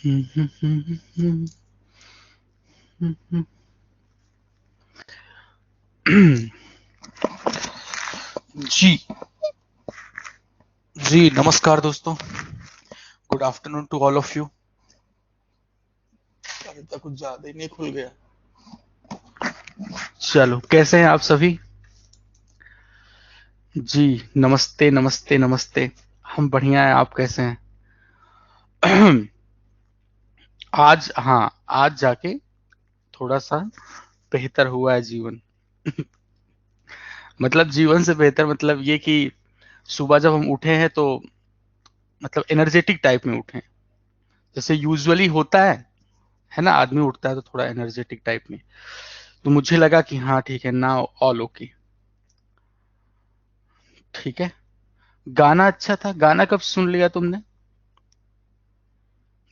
जी जी नमस्कार दोस्तों। Good afternoon to all of you. अभी तक कुछ ज्यादा ही नहीं खुल गया। चलो, कैसे हैं आप सभी? जी, नमस्ते नमस्ते नमस्ते। हम बढ़िया हैं, आप कैसे हैं? आज, हाँ, आज जाके थोड़ा सा बेहतर हुआ है जीवन। मतलब जीवन से बेहतर मतलब ये कि सुबह जब हम उठे हैं तो मतलब एनर्जेटिक टाइप में उठे हैं, जैसे यूजुअली होता है ना, आदमी उठता है तो थोड़ा एनर्जेटिक टाइप में। तो मुझे लगा कि हाँ ठीक है, नाउ ऑल ओके। ठीक है। गाना अच्छा था। गाना कब सुन लिया तुमने?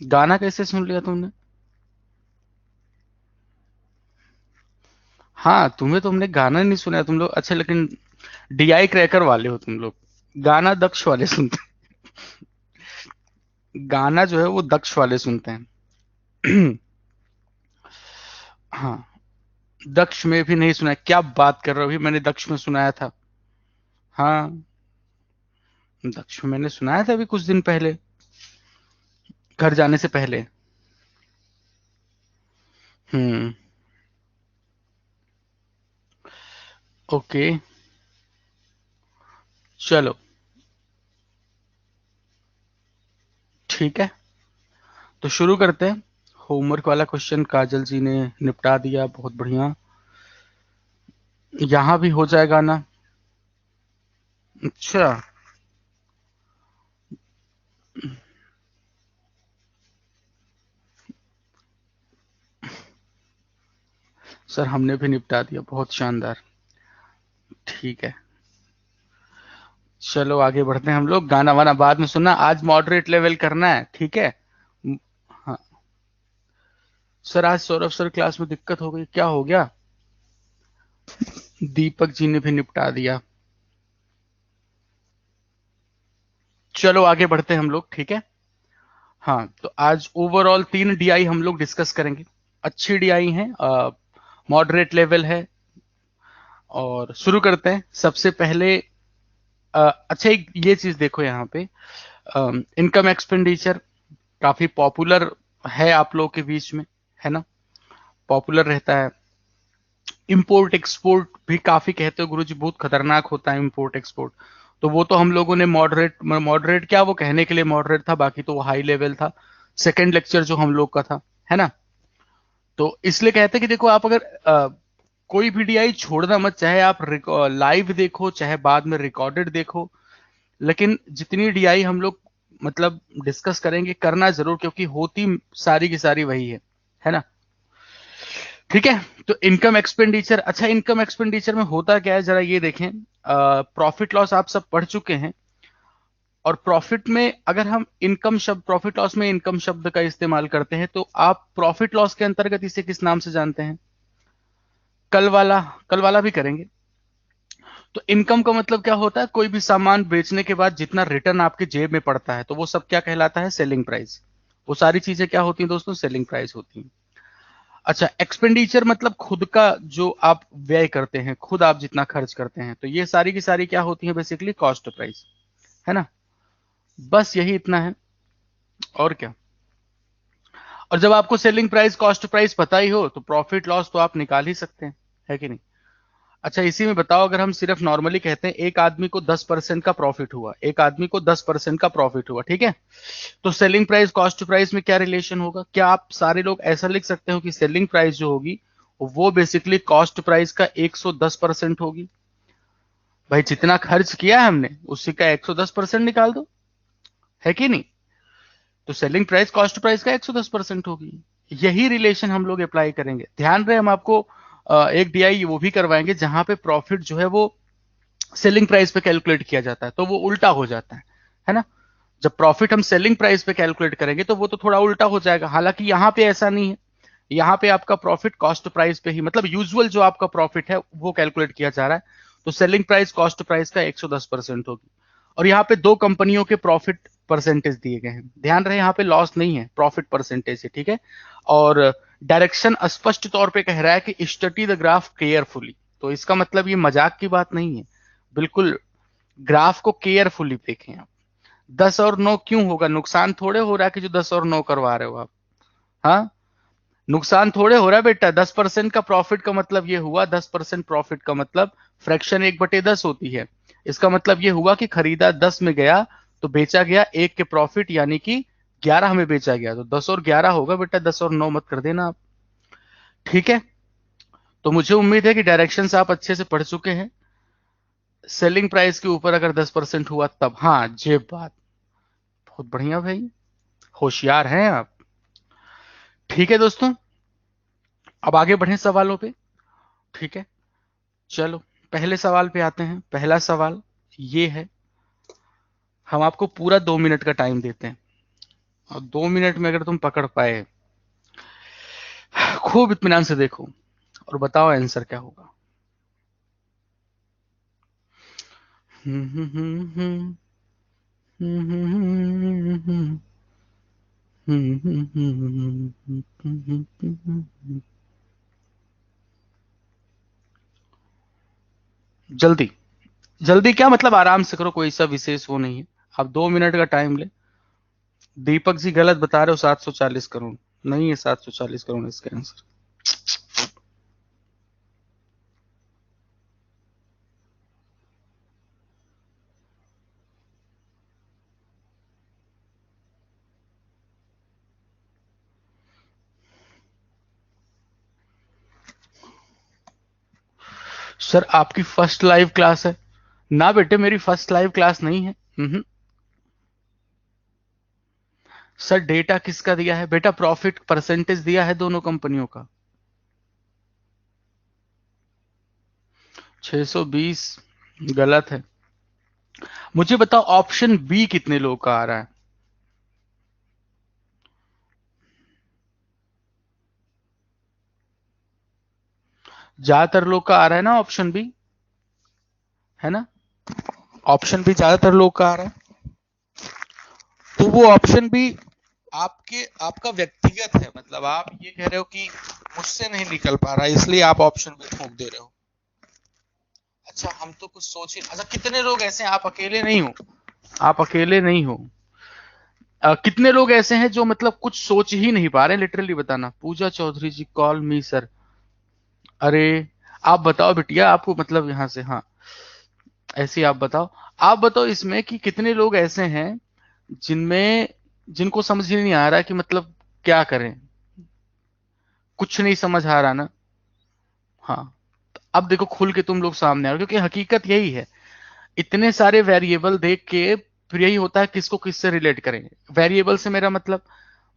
गाना कैसे सुन लिया तुमने? हाँ, तुम्हें तुमने गाना नहीं सुना तुम लोग। अच्छा, लेकिन डीआई क्रैकर वाले हो तुम लोग। गाना दक्ष वाले सुनते हैं। गाना जो है वो दक्ष वाले सुनते हैं। हाँ, दक्ष में भी नहीं सुना है। क्या बात कर रहे हो? अभी मैंने दक्ष में सुनाया था। हाँ, दक्ष में मैंने सुनाया था अभी कुछ दिन पहले, घर जाने से पहले। हम्म। ओके, चलो ठीक है, तो शुरू करते हैं। होमवर्क वाला क्वेश्चन काजल जी ने निपटा दिया, बहुत बढ़िया। यहाँ भी हो जाएगा ना? अच्छा, सर हमने भी निपटा दिया, बहुत शानदार। ठीक है, चलो आगे बढ़ते हैं हम लोग। गाना वाना बाद में सुनना, आज मॉडरेट लेवल करना है, ठीक है? हाँ सर, आज सौरभ सर क्लास में दिक्कत हो गई, क्या हो गया? दीपक जी ने भी निपटा दिया। चलो आगे बढ़ते हैं हम लोग, ठीक है? हाँ, तो आज ओवरऑल 3 डीआई हम लोग डिस्कस करेंगे। अच्छी डीआई है, मॉडरेट लेवल है। और शुरू करते हैं सबसे पहले। अच्छा, एक ये चीज देखो यहाँ पे, इनकम एक्सपेंडिचर काफी पॉपुलर है आप लोगों के बीच में, है ना? पॉपुलर रहता है। इंपोर्ट एक्सपोर्ट भी काफी कहते हो गुरुजी, बहुत खतरनाक होता है इंपोर्ट एक्सपोर्ट। तो वो तो हम लोगों ने मॉडरेट मॉडरेट क्या, वो कहने के लिए मॉडरेट था, बाकी तो वो हाई लेवल था। सेकंड लेक्चर जो हम लोग का था, है ना? तो इसलिए कहते हैं कि देखो, आप अगर कोई भी डीआई छोड़ना मत, चाहे आप लाइव देखो चाहे बाद में रिकॉर्डेड देखो। लेकिन जितनी डीआई हम लोग मतलब डिस्कस करेंगे, करना जरूर, क्योंकि होती सारी की सारी वही है ना? ठीक है। तो इनकम एक्सपेंडिचर, अच्छा इनकम एक्सपेंडिचर में होता क्या है जरा ये देखें। प्रॉफिट लॉस आप सब पढ़ चुके हैं। और प्रॉफिट में अगर हम इनकम शब्द, प्रॉफिट लॉस में इनकम शब्द का इस्तेमाल करते हैं, तो आप प्रॉफिट लॉस के अंतर्गत इसे किस नाम से जानते हैं? कल वाला, कल वाला भी करेंगे। तो इनकम का मतलब क्या होता है? कोई भी सामान बेचने के बाद जितना रिटर्न आपके जेब में पड़ता है, तो वो सब क्या कहलाता है? Selling price. वो सारी चीजें क्या होती हैं दोस्तों? सेलिंग प्राइस होती हैं। अच्छा, एक्सपेंडिचर मतलब खुद का जो आप व्यय करते हैं, खुद आप जितना खर्च करते हैं, तो ये सारी की सारी क्या होती है? बेसिकली कॉस्ट प्राइस, है ना? बस यही इतना है, और क्या। और जब आपको सेलिंग प्राइस कॉस्ट प्राइस पता ही हो, तो प्रॉफिट लॉस तो आप निकाल ही सकते हैं, है कि नहीं? अच्छा, इसी में बताओ, अगर हम सिर्फ नॉर्मली कहते हैं एक आदमी को 10% का प्रॉफिट हुआ, एक आदमी को 10% का प्रॉफिट हुआ, ठीक है? तो सेलिंग प्राइस कॉस्ट प्राइस में क्या रिलेशन होगा? क्या आप सारे लोग ऐसा लिख सकते हो कि सेलिंग प्राइस जो होगी वो बेसिकली कॉस्ट प्राइस का 110% होगी? भाई, जितना खर्च किया है हमने उसी का 110% निकाल दो, है कि नहीं? तो सेलिंग प्राइस कॉस्ट प्राइस का 110% होगी। यही रिलेशन हम लोग अप्लाई करेंगे। ध्यान रहे, हम आपको एक डीआई वो भी करवाएंगे जहां पे प्रॉफिट जो है वो सेलिंग प्राइस पे कैलकुलेट किया जाता है, तो वो उल्टा हो जाता है ना? जब प्रॉफिट हम सेलिंग प्राइस पे कैलकुलेट करेंगे तो वो तो थोड़ा उल्टा हो जाएगा। हालांकि यहाँ पे ऐसा नहीं है, यहाँ पे आपका प्रॉफिट कॉस्ट प्राइस पे ही, मतलब यूजुअल जो आपका प्रॉफिट है वो कैलकुलेट किया जा रहा है। तो सेलिंग प्राइस कॉस्ट प्राइस का 110% होगी। और यहाँ पे दो कंपनियों के प्रॉफिट परसेंटेज दिए गए हैं, ध्यान रहे यहाँ पे लॉस नहीं है, प्रॉफिट परसेंटेज है, ठीक है। और डायरेक्शन स्पष्ट तौर पे कह रहा है कि स्टडी द ग्राफ केयरफुली, तो इसका मतलब ये मजाक की बात नहीं है, बिल्कुल ग्राफ को केयरफुली देखें आप। 10 और 9 क्यों होगा, नुकसान थोड़े हो रहा है कि जो 10 और 9 करवा रहे हो आप, हाँ नुकसान थोड़े हो रहा है बेटा। 10% का प्रॉफिट का मतलब ये हुआ, 10% प्रॉफिट का मतलब फ्रैक्शन 1/10 होती है। इसका मतलब ये हुआ कि खरीदा 10 में गया तो बेचा गया 1 के प्रॉफिट, यानी कि 11 में बेचा गया, तो 10 और 11 होगा बेटा, 10 और 9 मत कर देना आप, ठीक है। तो मुझे उम्मीद है कि डायरेक्शन आप अच्छे से पढ़ चुके हैं। सेलिंग प्राइस के ऊपर अगर 10% हुआ तब, हाँ ये बात बहुत बढ़िया भाई, होशियार हैं आप, ठीक है दोस्तों। अब आगे बढ़े सवालों पे, ठीक है। चलो पहले सवाल पे आते हैं। पहला सवाल ये है, हम आपको पूरा 2 मिनट का टाइम देते हैं, और 2 मिनट में अगर तुम पकड़ पाए, खूब इत्मीनान से देखो और बताओ आंसर क्या होगा। जल्दी जल्दी क्या मतलब, आराम से करो, कोई सा विशेष वो नहीं है। आप 2 मिनट का टाइम ले। दीपक जी गलत बता रहे हो, 740 करोड़ नहीं है, 740 करोड़ इसका आंसर। सर आपकी फर्स्ट लाइव क्लास है ना बेटे, मेरी फर्स्ट लाइव क्लास नहीं है। सर डेटा किसका दिया है बेटा, प्रॉफिट परसेंटेज दिया है दोनों कंपनियों का। 620 गलत है। मुझे बताओ ऑप्शन बी कितने लोग का आ रहा है। ज्यादातर लोग का आ रहा है ना ऑप्शन बी, है ना, ऑप्शन बी ज्यादातर लोग का आ रहा है। तो वो ऑप्शन बी आपके, आपका व्यक्तिगत है, मतलब आप ये कह रहे हो कि मुझसे नहीं निकल पा रहा है इसलिए आप ऑप्शन बी ठोक दे रहे हो। अच्छा हम तो कुछ सोच ही, अच्छा कितने लोग ऐसे हैं, आप अकेले नहीं हो, आप अकेले नहीं हो। कितने लोग ऐसे हैं जो मतलब कुछ सोच ही नहीं पा रहे, लिटरली बताना। पूजा चौधरी जी कॉल मी सर, अरे आप बताओ बिटिया, आपको मतलब यहां से, हाँ ऐसे ही आप बताओ। आप बताओ इसमें कि कितने लोग ऐसे हैं जिनमें, जिनको समझ ही नहीं आ रहा कि मतलब क्या करें, कुछ नहीं समझ आ रहा ना। हाँ तो अब देखो खुल के तुम लोग सामने आ रहे हो, क्योंकि हकीकत यही है, इतने सारे वेरिएबल देख के फिर यही होता है किसको किससे रिलेट करेंगे। वेरिएबल से मेरा मतलब,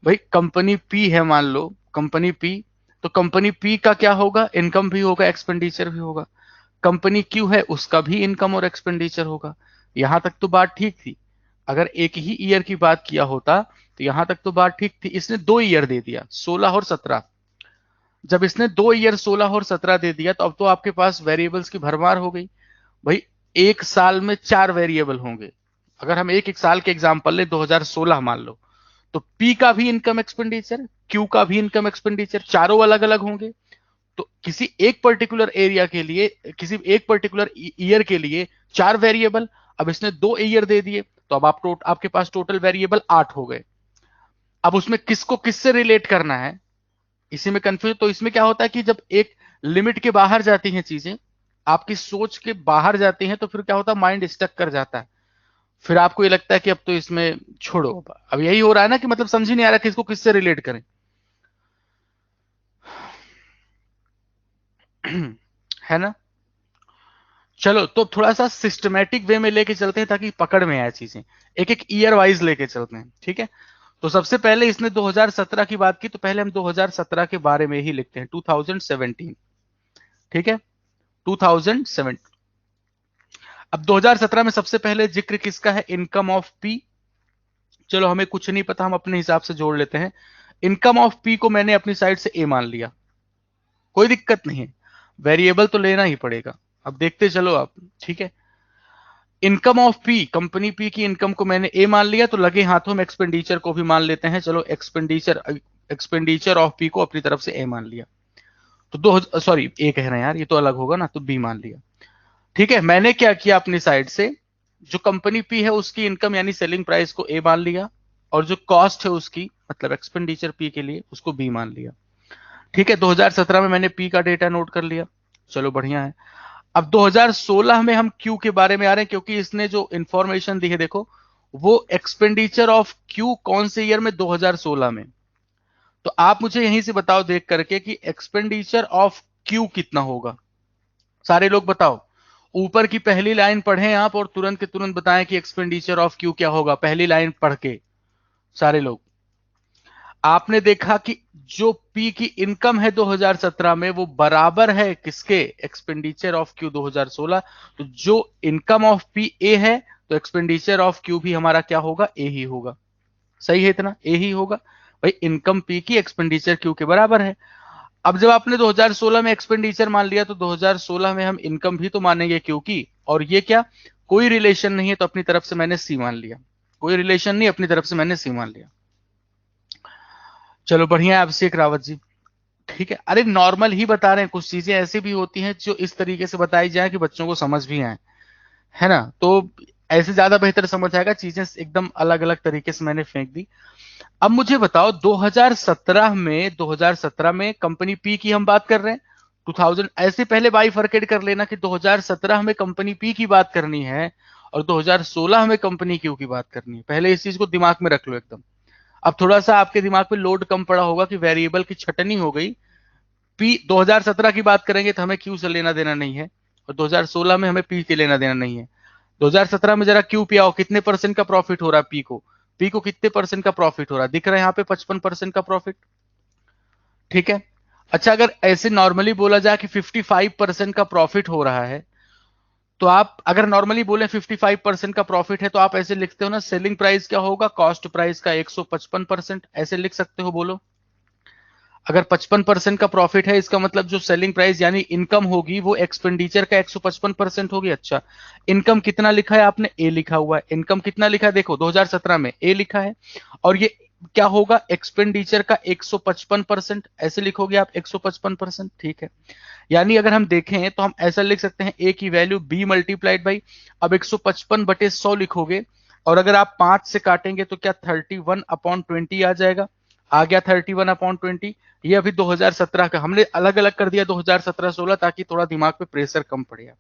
भाई कंपनी पी है मान लो, कंपनी पी, तो कंपनी पी का क्या होगा, इनकम भी होगा एक्सपेंडिचर भी होगा। कंपनी क्यू है, उसका भी इनकम और एक्सपेंडिचर होगा। यहां तक तो बात ठीक थी। अगर एक ही ईयर की बात किया होता तो यहां तक तो बात ठीक थी। इसने 2 ईयर दे दिया, 16 और 17। जब इसने 2 ईयर 16 और 17 दे दिया तो अब तो आपके पास वेरिएबल्स की भरमार हो गई। भाई एक साल में 4 वेरिएबल होंगे, अगर हम एक एक साल के एग्जांपल ले, 2016 मान लो, तो पी का भी इनकम एक्सपेंडिचर, क्यू का भी इनकम एक्सपेंडिचर, चारों अलग अलग होंगे। तो किसी एक पर्टिकुलर एरिया के लिए, किसी एक पर्टिकुलर ईयर के लिए 4 वेरिएबल, अब इसने 2 ईयर दे दिए, तो अब आपके पास टोटल वेरिएबल 8 हो गए। अब उसमें किसको किससे रिलेट करना है, इसी में कंफ्यूज। तो इसमें क्या होता है कि जब एक लिमिट के बाहर जाती हैं चीजें, आपकी सोच के बाहर जाती हैं, तो फिर क्या होता है, माइंड स्टक कर जाता है। फिर आपको ये लगता है कि अब तो इसमें छोड़ो, अब यही हो रहा है ना कि मतलब समझ ही नहीं आ रहा किसको किससे रिलेट करें। है ना। चलो तो थोड़ा सा सिस्टमेटिक वे में लेके चलते हैं ताकि पकड़ में आए चीजें, एक एक ईयर वाइज लेके चलते हैं, ठीक है। तो सबसे पहले इसने 2017 की बात की, तो पहले हम 2017 के बारे में ही लिखते हैं, 2017, ठीक है, 2007। अब 2017 में सबसे पहले जिक्र किसका है, इनकम ऑफ पी। चलो हमें कुछ नहीं पता, हम अपने हिसाब से जोड़ लेते हैं। इनकम ऑफ पी को मैंने अपनी साइड से ए मान लिया, कोई दिक्कत नहीं है, वेरिएबल तो लेना ही पड़ेगा। अब देखते चलो आप, ठीक है। Income of P, company P की इनकम को मैंने ए मान लिया, तो लगे हाथों में एक्सपेंडिचर को भी मान लेते हैं। चलो एक्सपेंडिचर ऑफ पी को अपनी तरफ से ए मान लिया, तो दो सॉरी ए कह रहे हैं यार, ये तो अलग होगा ना, तो बी मान लिया। ठीक है, मैंने क्या किया अपनी साइड से, जो कंपनी पी है उसकी इनकम यानी सेलिंग प्राइस को ए मान लिया, और जो कॉस्ट है उसकी मतलब एक्सपेंडिचर पी के लिए उसको बी मान लिया। ठीक है, 2017 में मैंने पी का डेटा नोट कर लिया, चलो बढ़िया है। अब 2016 में हम क्यू के बारे में आ रहे हैं, क्योंकि इसने जो इंफॉर्मेशन दी है देखो, वो एक्सपेंडिचर ऑफ क्यू कौन से ईयर में, 2016 में। तो आप मुझे यहीं से बताओ देख करके कि एक्सपेंडिचर ऑफ क्यू कितना होगा, सारे लोग बताओ। ऊपर की पहली लाइन पढ़ें आप और तुरंत के तुरंत बताएं कि एक्सपेंडिचर ऑफ क्यू क्या होगा, पहली लाइन पढ़ के सारे लोग। आपने देखा कि जो पी की इनकम है 2017 में वो बराबर है किसके, एक्सपेंडिचर ऑफ क्यू 2016। तो जो इनकम ऑफ पी ए है, तो एक्सपेंडिचर ऑफ क्यू भी हमारा क्या होगा, ए ही होगा। सही है, इतना ए ही होगा भाई, इनकम पी की एक्सपेंडिचर क्यू के बराबर है। अब जब आपने 2016 में एक्सपेंडिचर मान लिया, तो 2016 में हम इनकम भी तो मानेंगे क्यू की, और ये क्या, कोई रिलेशन नहीं है, तो अपनी तरफ से मैंने सी मान लिया। कोई रिलेशन नहीं, अपनी तरफ से मैंने सी मान लिया। चलो बढ़िया है अभिषेक रावत जी। ठीक है, अरे नॉर्मल ही बता रहे हैं, कुछ चीजें ऐसी भी होती हैं जो इस तरीके से बताई जाए कि बच्चों को समझ भी आए, है ना, तो ऐसे ज्यादा बेहतर समझ आएगा। चीजें एकदम अलग अलग तरीके से मैंने फेंक दी। अब मुझे बताओ 2017 में कंपनी पी की हम बात कर रहे हैं, 2000 ऐसे पहले बाइफरकेट कर लेना कि 2017 में कंपनी पी की बात करनी है और 2016 में कंपनी क्यू की बात करनी है। पहले इस चीज को दिमाग में रख लो एकदम। अब थोड़ा सा आपके दिमाग पे लोड कम पड़ा होगा कि वेरिएबल की छटनी हो गई, पी 2017 की बात करेंगे तो हमें क्यू से लेना देना नहीं है, और 2016 में हमें पी के लेना देना नहीं है। 2017 में जरा क्यू पे आओ, कितने परसेंट का प्रॉफिट हो रहा है पी को कितने परसेंट का प्रॉफिट हो रहा है, दिख रहा है यहाँ पे 55% का प्रॉफिट। ठीक है, अच्छा अगर ऐसे नॉर्मली बोला जाए कि 55% का प्रॉफिट हो रहा है, तो आप अगर नॉर्मली बोले 55% का प्रॉफिट है, तो आप ऐसे लिखते हो ना, सेलिंग प्राइस क्या होगा, कॉस्ट प्राइस का 155%, ऐसे लिख सकते हो, बोलो। अगर 55% का प्रॉफिट है, इसका मतलब जो सेलिंग प्राइस यानी इनकम होगी वो एक्सपेंडिचर का 155% होगी। अच्छा, इनकम कितना लिखा है आपने, ए लिखा हुआ है। इनकम कितना लिखा है, देखो 2017 में ए लिखा है, और ये क्या होगा, एक्सपेंडिचर का 155%, ऐसे लिखोगे आप 155%। ठीक है, यानी अगर हम देखें तो हम ऐसा लिख सकते हैं, ए की वैल्यू बी मल्टीप्लाइड बाई, अब 155/100 लिखोगे, और अगर आप 5 से काटेंगे तो क्या 31/20 आ जाएगा। आ गया 31/20। ये अभी 2017 का हमने अलग अलग कर दिया, 2017-16, ताकि थोड़ा दिमाग पे प्रेशर कम पड़े।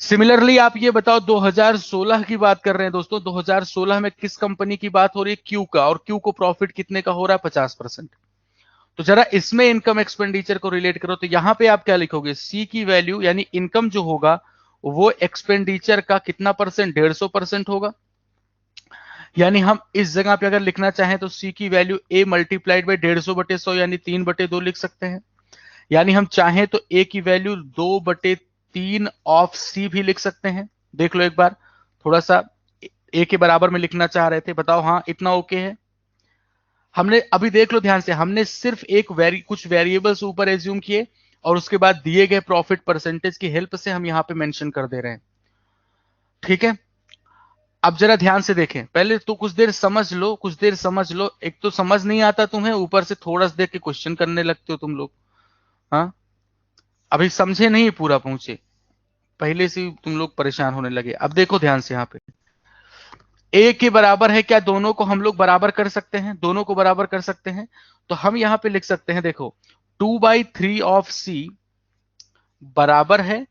सिमिलरली आप ये बताओ, 2016 की बात कर रहे हैं दोस्तों, 2016 में किस कंपनी की बात हो रही है, क्यू का, और क्यू को प्रॉफिट कितने का हो रहा है, 50%। तो जरा इसमें इनकम एक्सपेंडिचर को रिलेट करो, तो यहां पे आप क्या लिखोगे, सी की वैल्यू यानी इनकम जो होगा वो एक्सपेंडिचर का कितना परसेंट, 150% होगा। यानी हम इस जगह पे अगर लिखना चाहें तो सी की वैल्यू ए मल्टीप्लाइड बाई 150/100 यानी 3/2 लिख सकते हैं। यानी हम चाहें तो ए की वैल्यू 2/3 ऑफ सी भी लिख सकते हैं। देख लो एक बार, थोड़ा सा ए के बराबर में लिखना चाह रहे थे, बताओ हाँ इतना ओके है। हमने अभी देख लो ध्यान से, हमने सिर्फ कुछ वेरिएबल्स ऊपर एज्यूम किए, और उसके बाद दिए गए प्रॉफिट परसेंटेज की हेल्प से हम यहां पे मेंशन कर दे रहे हैं। ठीक है, अब जरा ध्यान से देखें, पहले तो कुछ देर समझ लो, कुछ देर समझ लो। एक तो समझ नहीं आता तुम्हें, ऊपर से थोड़ा सा देख के क्वेश्चन करने लगते हो तुम लोग। हाँ, अभी समझे नहीं, पूरा पहुंचे, पहले से ही तुम लोग परेशान होने लगे। अब देखो ध्यान से, यहाँ पे ए के बराबर है क्या, दोनों को हम लोग बराबर कर सकते हैं, दोनों को बराबर कर सकते हैं। तो हम यहां पे लिख सकते हैं, देखो 2/3 ऑफ सी बराबर है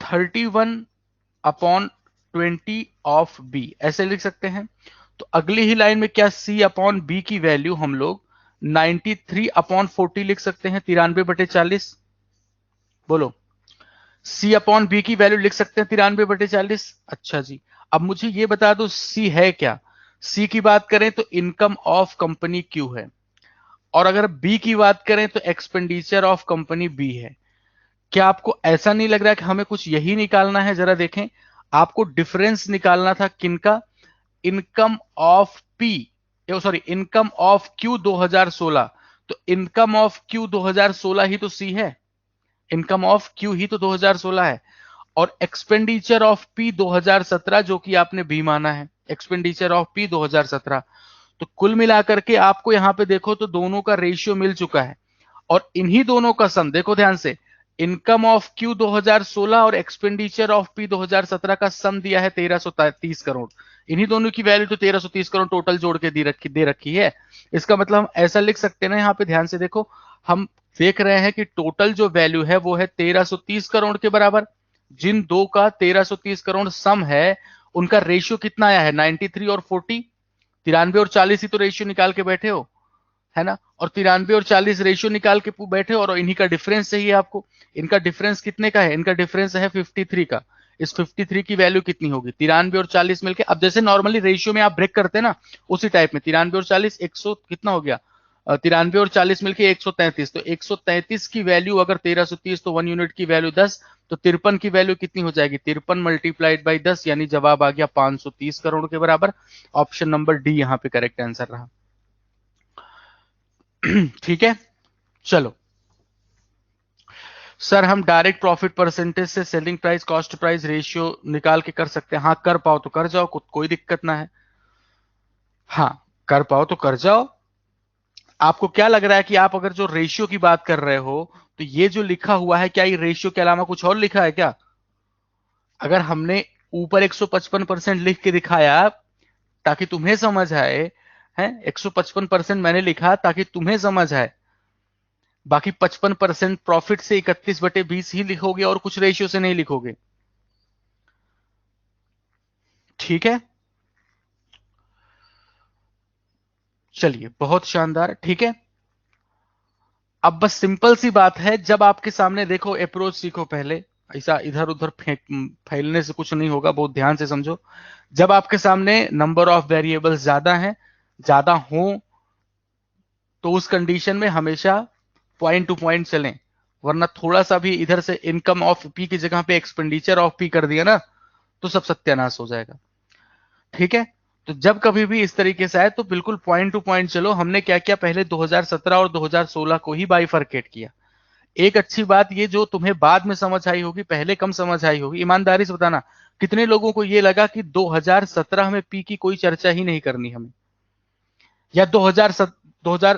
31/20 ऑफ बी, ऐसे लिख सकते हैं। तो अगली ही लाइन में क्या, सी अपॉन बी की वैल्यू हम लोग 93/40 लिख सकते हैं, 93/40। बोलो, सी अपॉन बी की वैल्यू लिख सकते हैं 93/40। अच्छा जी, अब मुझे ये बता दो सी है क्या। सी की बात करें तो इनकम ऑफ कंपनी क्यू है, और अगर बी की बात करें तो एक्सपेंडिचर ऑफ कंपनी बी है। क्या आपको ऐसा नहीं लग रहा है कि हमें कुछ यही निकालना है, जरा देखें। आपको डिफरेंस निकालना था किनका, income of P, sorry income of Q 2016। तो इनकम ऑफ क्यू 2016 ही तो सी है, इनकम ऑफ क्यू ही तो 2016 है। और एक्सपेंडिचर ऑफ पी 2017 जो कि आपने बी माना है, एक्सपेंडिचर ऑफ पी 2017। तो कुल मिलाकर के आपको यहां पे देखो तो दोनों का रेशियो मिल चुका है, और इन्हीं दोनों का सम देखो ध्यान से, इनकम ऑफ क्यू 2016 और एक्सपेंडिचर ऑफ पी 2017 का सम दिया है 1330 करोड़। इन्हीं दोनों की वैल्यू तो 1330 करोड़ टोटल जोड़ के दे रखी है। इसका मतलब हम ऐसा लिख सकते हैं ना, यहाँ पे ध्यान से देखो, हम देख रहे हैं कि टोटल जो वैल्यू है वो है 1330 करोड़ के बराबर। जिन दो का 1330 करोड़ सम है, उनका रेशियो कितना आया है 93 और 40, 93 और 40 ही तो रेशियो निकाल के बैठे हो, है ना। और 93 और 40 रेशियो निकाल के बैठे हो, और इन्हीं का डिफरेंस चाहिए आपको। इनका डिफरेंस कितने का है, इनका डिफरेंस है 53 का। इस 53 की वैल्यू कितनी होगी, 93 और 40 मिलके, अब जैसे नॉर्मली रेशियो में आप ब्रेक करते हैं ना, उसी टाइप में 93 और 40 100 कितना हो गया, 93 और 40 मिलके 133। तो 133 की वैल्यू अगर 1330, तो 1 यूनिट की वैल्यू 10, तो 53 की वैल्यू कितनी हो जाएगी, 53 मल्टीप्लाइड बाई 10, यानी जवाब आ गया 530 करोड़ के बराबर। ऑप्शन नंबर डी यहां पे करेक्ट आंसर रहा। ठीक है, चलो सर हम डायरेक्ट प्रॉफिट परसेंटेज से selling price cost price ratio निकाल के कर सकते हैं। हाँ कर पाओ तो कर जाओ, कोई दिक्कत ना है। हाँ कर पाओ तो कर जाओ। आपको क्या लग रहा है कि आप अगर जो रेशियो की बात कर रहे हो, तो ये जो लिखा हुआ है, क्या ये रेशियो के अलावा कुछ और लिखा है क्या? अगर हमने ऊपर 155% लिख के दिखाया ताकि तुम्हें समझ आए, है 155% मैंने लिखा ताकि तुम्हें समझ आए, बाकी 55% प्रॉफिट से 31/20 ही लिखोगे और कुछ रेशियो से नहीं लिखोगे। ठीक है, चलिए बहुत शानदार। ठीक है, अब बस सिंपल सी बात है, जब आपके सामने देखो अप्रोच सीखो पहले, ऐसा इधर उधर फैलने से कुछ नहीं होगा, बहुत ध्यान से समझो। जब आपके सामने नंबर ऑफ वेरिएबल्स ज्यादा हैं, ज्यादा हो, तो उस कंडीशन में हमेशा पॉइंट टू पॉइंट चलें, वरना थोड़ा सा भी इधर से इनकम ऑफ पी की जगह पे एक्सपेंडिचर ऑफ पी कर दिया ना, तो सब सत्यानाश हो जाएगा। ठीक है, तो जब कभी भी इस तरीके से आए तो बिल्कुल पॉइंट टू पॉइंट चलो। हमने क्या किया, पहले 2017 और 2016 को ही बाइफरकेट किया। एक अच्छी बात ये जो तुम्हें बाद में समझ आई होगी, पहले कम समझ आई होगी, ईमानदारी से बताना कितने लोगों को ये लगा कि 2017 में पी की कोई चर्चा ही नहीं करनी हमें, या 2016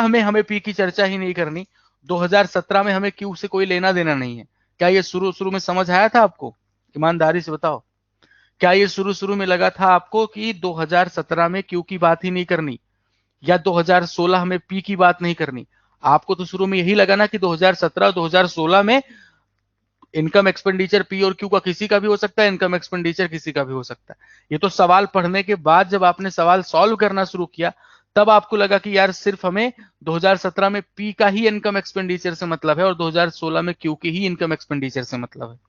में हमें पी की चर्चा ही नहीं करनी, 2017 में हमें क्यू से कोई लेना देना नहीं है। क्या ये शुरू शुरू में समझ आया था आपको? ईमानदारी से बताओ, क्या ये शुरू शुरू में लगा था आपको कि 2017 में क्यू की बात ही नहीं करनी, या 2016 में पी की बात नहीं करनी? आपको तो शुरू में यही लगा ना कि 2017 और 2016 में इनकम एक्सपेंडिचर पी और क्यू का किसी का भी हो सकता है, इनकम एक्सपेंडिचर किसी का भी हो सकता है। ये तो सवाल पढ़ने के बाद जब आपने सवाल सॉल्व करना शुरू किया, तब आपको लगा कि यार सिर्फ हमें 2017 में पी का ही इनकम एक्सपेंडिचर से मतलब है और 2016 में क्यू की ही इनकम एक्सपेंडिचर से मतलब है।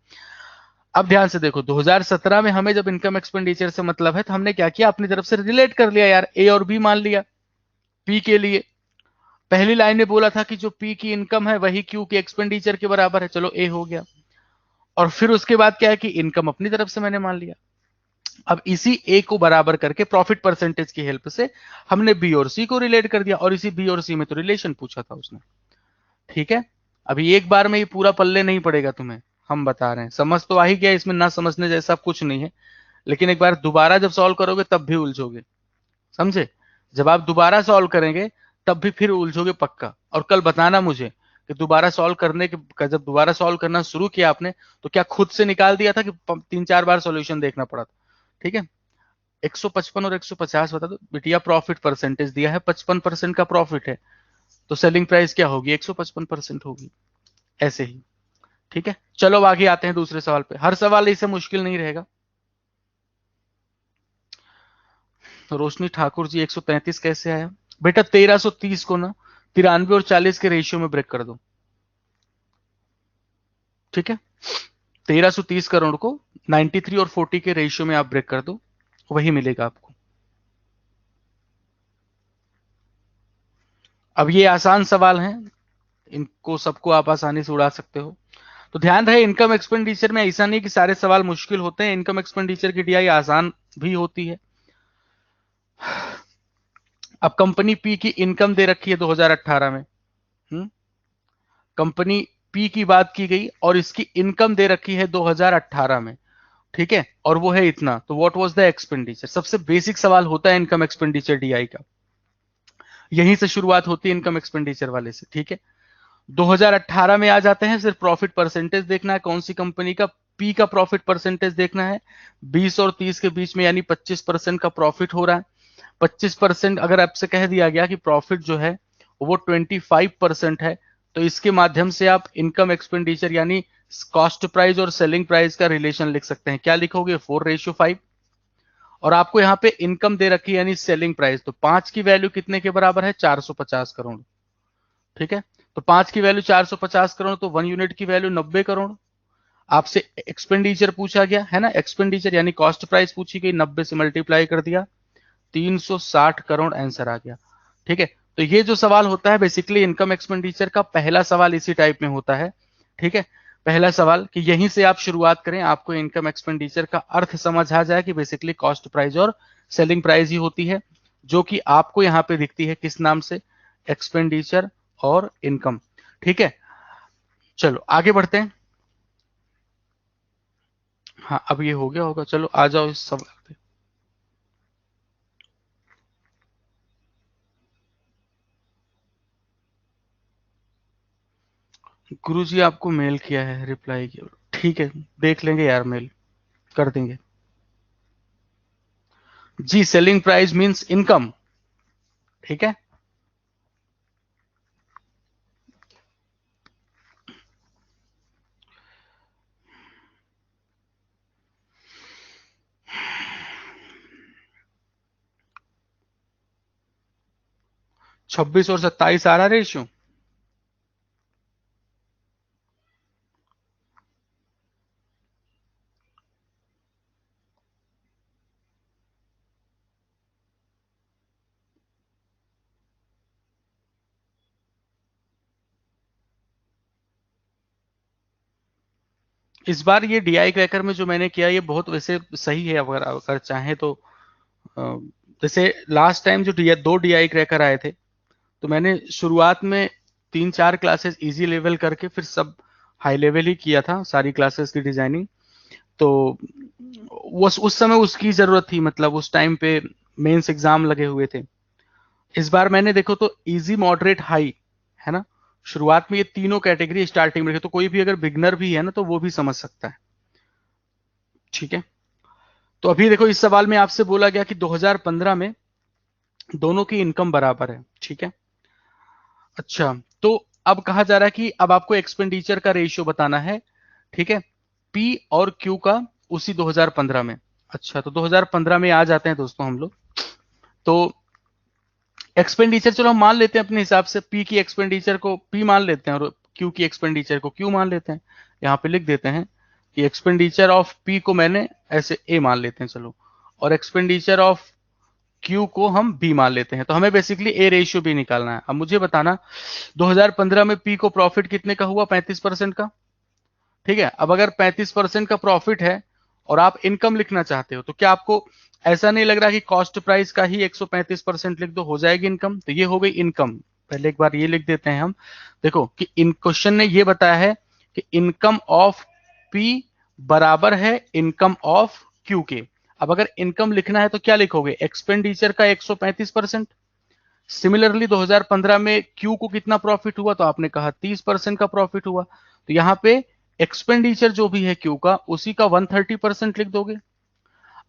अब ध्यान से देखो, 2017 में हमें जब इनकम एक्सपेंडिचर से मतलब है, तो हमने क्या किया, अपनी तरफ से रिलेट कर लिया यार, ए और बी मान लिया पी के लिए। पहली लाइन में बोला था कि जो पी की इनकम है वही क्यू के एक्सपेंडिचर के बराबर है, चलो ए हो गया। और फिर उसके बाद क्या है कि इनकम अपनी तरफ से मैंने मान लिया। अब इसी ए को बराबर करके प्रॉफिट परसेंटेज की हेल्प से हमने बी और सी को रिलेट कर दिया, और इसी बी और सी में तो रिलेशन पूछा था उसने। ठीक है, अभी एक बार में ये पूरा पल्ले नहीं पड़ेगा तुम्हें, हम बता रहे हैं, समझ तो आ ही गया, इसमें ना समझने जैसा कुछ नहीं है। लेकिन एक बार दोबारा जब सॉल्व करोगे तब भी उलझोगे, समझे? जब आप दोबारा सॉल्व करेंगे तब भी फिर उलझोगे पक्का। और कल बताना मुझे कि दोबारा सॉल्व करने के, जब दोबारा सॉल्व करना शुरू किया आपने, तो क्या खुद से निकाल दिया था कि 3-4 बार सॉल्यूशन देखना पड़ा था? ठीक है, 155 और 150 बता दो बिटिया, प्रॉफिट परसेंटेज दिया है 55% का प्रॉफिट है, तो सेलिंग प्राइस क्या होगी, 155% होगी, ऐसे ही। ठीक है, चलो आगे आते हैं दूसरे सवाल पे। हर सवाल इससे मुश्किल नहीं रहेगा। तो रोशनी ठाकुर जी 133 कैसे आया बेटा? 1330 को ना 93 और 40 के रेशियो में ब्रेक कर दो। ठीक है, 1330 करोड़ को 93 और 40 के रेशियो में आप ब्रेक कर दो, वही मिलेगा आपको। अब ये आसान सवाल हैं, इनको सबको आप आसानी से उड़ा सकते हो। तो ध्यान रहे, इनकम एक्सपेंडिचर में ऐसा नहीं कि सारे सवाल मुश्किल होते हैं, इनकम एक्सपेंडिचर की डीआई आसान भी होती है। अब कंपनी पी की इनकम दे रखी है 2018 में, कंपनी पी की बात की गई और इसकी इनकम दे रखी है 2018 में, ठीक है, और वो है इतना, तो व्हाट वाज द एक्सपेंडिचर। सबसे बेसिक सवाल होता है इनकम एक्सपेंडिचर डीआई का, यहीं से शुरुआत होती है इनकम एक्सपेंडिचर वाले से, ठीक है। 2018 में आ जाते हैं, सिर्फ प्रॉफिट परसेंटेज देखना है कौन सी कंपनी का, पी का प्रॉफिट परसेंटेज देखना है 20 और 30 के बीच में, यानी 25% का प्रॉफिट हो रहा है। 25% अगर आपसे कह दिया गया कि प्रॉफिट जो है वो 25% है, तो इसके माध्यम से आप इनकम एक्सपेंडिचर यानी कॉस्ट प्राइस और सेलिंग प्राइस का रिलेशन लिख सकते हैं। क्या लिखोगे? 4:5। और आपको यहाँ पे इनकम दे रखी है यानी सेलिंग प्राइस, तो 5 की वैल्यू कितने के बराबर है? 450 करोड़, ठीक है। तो 5 की वैल्यू 450 करोड़, तो 1 यूनिट की वैल्यू 90 करोड़। आपसे एक्सपेंडिचर पूछा गया है ना, एक्सपेंडिचर यानी कॉस्ट प्राइस पूछी गई, 90 से मल्टीप्लाई कर दिया, 360 करोड़ आंसर आ गया, ठीक है। तो ये जो सवाल होता है बेसिकली इनकम एक्सपेंडिचर का पहला सवाल इसी टाइप में होता है, ठीक है। पहला सवाल कि यहीं से आप शुरुआत करें, आपको इनकम एक्सपेंडिचर का अर्थ समझ आ जाए कि बेसिकली कॉस्ट प्राइस और सेलिंग प्राइस ही होती है, जो कि आपको यहां पे दिखती है किस नाम से? एक्सपेंडिचर और इनकम, ठीक है। चलो आगे बढ़ते हैं। हाँ अब ये हो गया होगा, चलो आ जाओ इस सवाल पे। गुरुजी आपको मेल किया है, रिप्लाई किया, ठीक है, देख लेंगे यार, मेल कर देंगे। जी सेलिंग प्राइस मींस इनकम, ठीक है। छब्बीस और 27 आ रहा रेशियो। इस बार ये डीआई क्रैकर में जो मैंने किया ये बहुत वैसे सही है, अगर अगर चाहें तो। अ, जैसे लास्ट टाइम जो दो डीआई क्रैकर आए थे, तो मैंने शुरुआत में 3-4 क्लासेस इजी लेवल करके फिर सब हाई लेवल ही किया था, सारी क्लासेस की डिजाइनिंग। तो उस समय उसकी जरूरत थी, मतलब उस टाइम पे मेंस एग्जाम लगे हुए थे। इस बार मैंने देखो तो इजी मॉडरेट हाई है ना, शुरुआत में ये तीनों कैटेगरी स्टार्टिंग में रखे, तो कोई भी अगर बिगनर भी है ना तो वो भी समझ सकता है, ठीक है। तो अभी देखो इस सवाल में आपसे बोला गया कि 2015 में दोनों की इनकम बराबर है, ठीक है। अच्छा, तो अब कहा जा रहा है कि अब आपको एक्सपेंडिचर का रेशियो बताना है, ठीक है, पी और क्यू का उसी 2015 में। अच्छा, तो 2015 में आ जाते हैं दोस्तों हम लोग। तो एक्सपेंडिचर चलो हम मान लेते हैं अपने हिसाब से, पी की एक्सपेंडिचर को पी मान लेते हैं और क्यू की एक्सपेंडिचर को क्यू मान लेते हैं। यहाँ पे लिख देते हैं कि एक्सपेंडिचर ऑफ पी को मैंने ऐसे ए मान लेते हैं, चलो, और एक्सपेंडिचर ऑफ क्यू को हम बी मान लेते हैं। तो हमें बेसिकली ए रेशियो भी निकालना है। अब मुझे बताना 2015 में पी को प्रॉफिट कितने का हुआ? 35% का, ठीक है। अब अगर 35% का प्रॉफिट है और आप इनकम लिखना चाहते हो, तो क्या आपको ऐसा नहीं लग रहा कि कॉस्ट प्राइस का ही 135% लिख दो, हो जाएगी इनकम? तो ये हो गई इनकम। पहले एक बार ये लिख देते हैं हम। देखो कि इन क्वेश्चन ने ये बताया है कि इनकम ऑफ पी बराबर है इनकम ऑफ क्यू के। अब अगर इनकम लिखना है तो क्या लिखोगे? एक्सपेंडिचर का 135%। सिमिलरली 2015 में क्यू को कितना प्रॉफिट हुआ? तो आपने कहा 30% का प्रॉफिट हुआ, तो यहां पे एक्सपेंडिचर जो भी है क्यू का उसी का 130% लिख दोगे।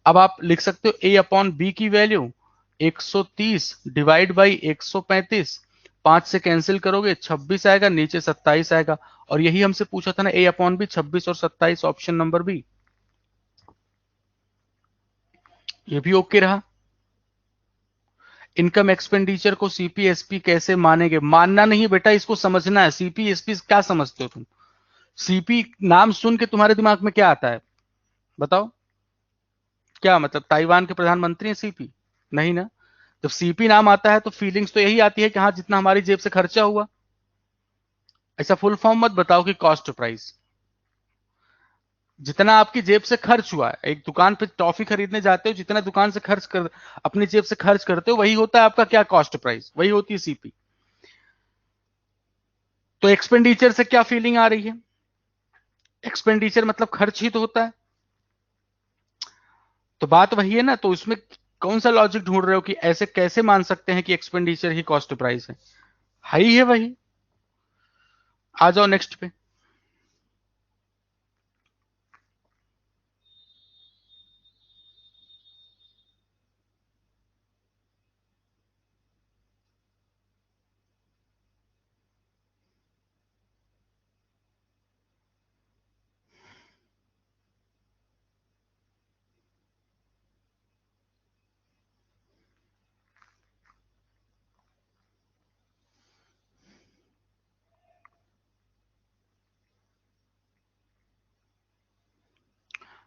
अब आप लिख सकते हो ए अपॉन बी की वैल्यू 130 डिवाइड बाई 135, 5 से कैंसिल करोगे 26 आएगा, नीचे 27 आएगा। और यही हमसे पूछा था ना, ए अपॉन बी, 26 और 27, ऑप्शन नंबर बी। ये भी ओके रहा। इनकम एक्सपेंडिचर को सीपीएसपी कैसे मानेंगे? मानना नहीं बेटा, इसको समझना है। सीपीएसपी क्या समझते हो तुम? सीपी नाम सुन के तुम्हारे दिमाग में क्या आता है बताओ? क्या मतलब ताइवान के प्रधानमंत्री हैं सीपी? नहीं ना। जब सीपी नाम आता है तो फीलिंग्स तो यही आती है कि हाँ, जितना हमारी जेब से खर्चा हुआ। ऐसा फुल फॉर्म मत बताओ कि कॉस्ट प्राइस। जितना आपकी जेब से खर्च हुआ है, एक दुकान पे टॉफी खरीदने जाते हो, जितना दुकान से खर्च कर अपनी जेब से खर्च करते हो, वही होता है आपका क्या? कॉस्ट प्राइस, वही होती है सीपी। तो एक्सपेंडिचर से क्या फीलिंग आ रही है? एक्सपेंडिचर मतलब खर्च ही तो होता है। तो बात वही है ना, तो इसमें कौन सा लॉजिक ढूंढ रहे हो कि ऐसे कैसे मान सकते हैं कि एक्सपेंडिचर ही कॉस्ट प्राइस है? हाई है वही। आ जाओ नेक्स्ट पे।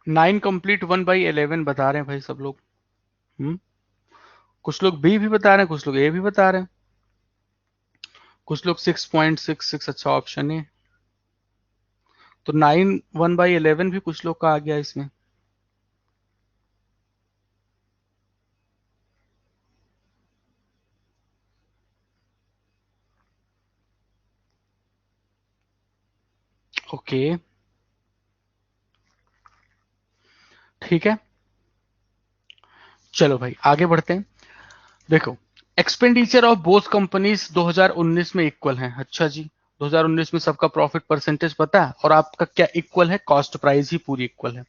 नाइन कंप्लीट 1/11 बता रहे हैं भाई सब लोग। कुछ लोग बी भी बता रहे हैं, कुछ लोग ए भी बता रहे हैं, कुछ लोग 6.66 अच्छा ऑप्शन है। तो 9 1/11 भी कुछ लोग का आ गया इसमें। ओके, ठीक है, चलो भाई आगे बढ़ते हैं। देखो, एक्सपेंडिचर ऑफ बोथ कंपनीज 2019 में इक्वल हैं। अच्छा जी, 2019 में सबका प्रॉफिट परसेंटेज पता है, और आपका क्या इक्वल है? कॉस्ट प्राइस ही पूरी इक्वल है।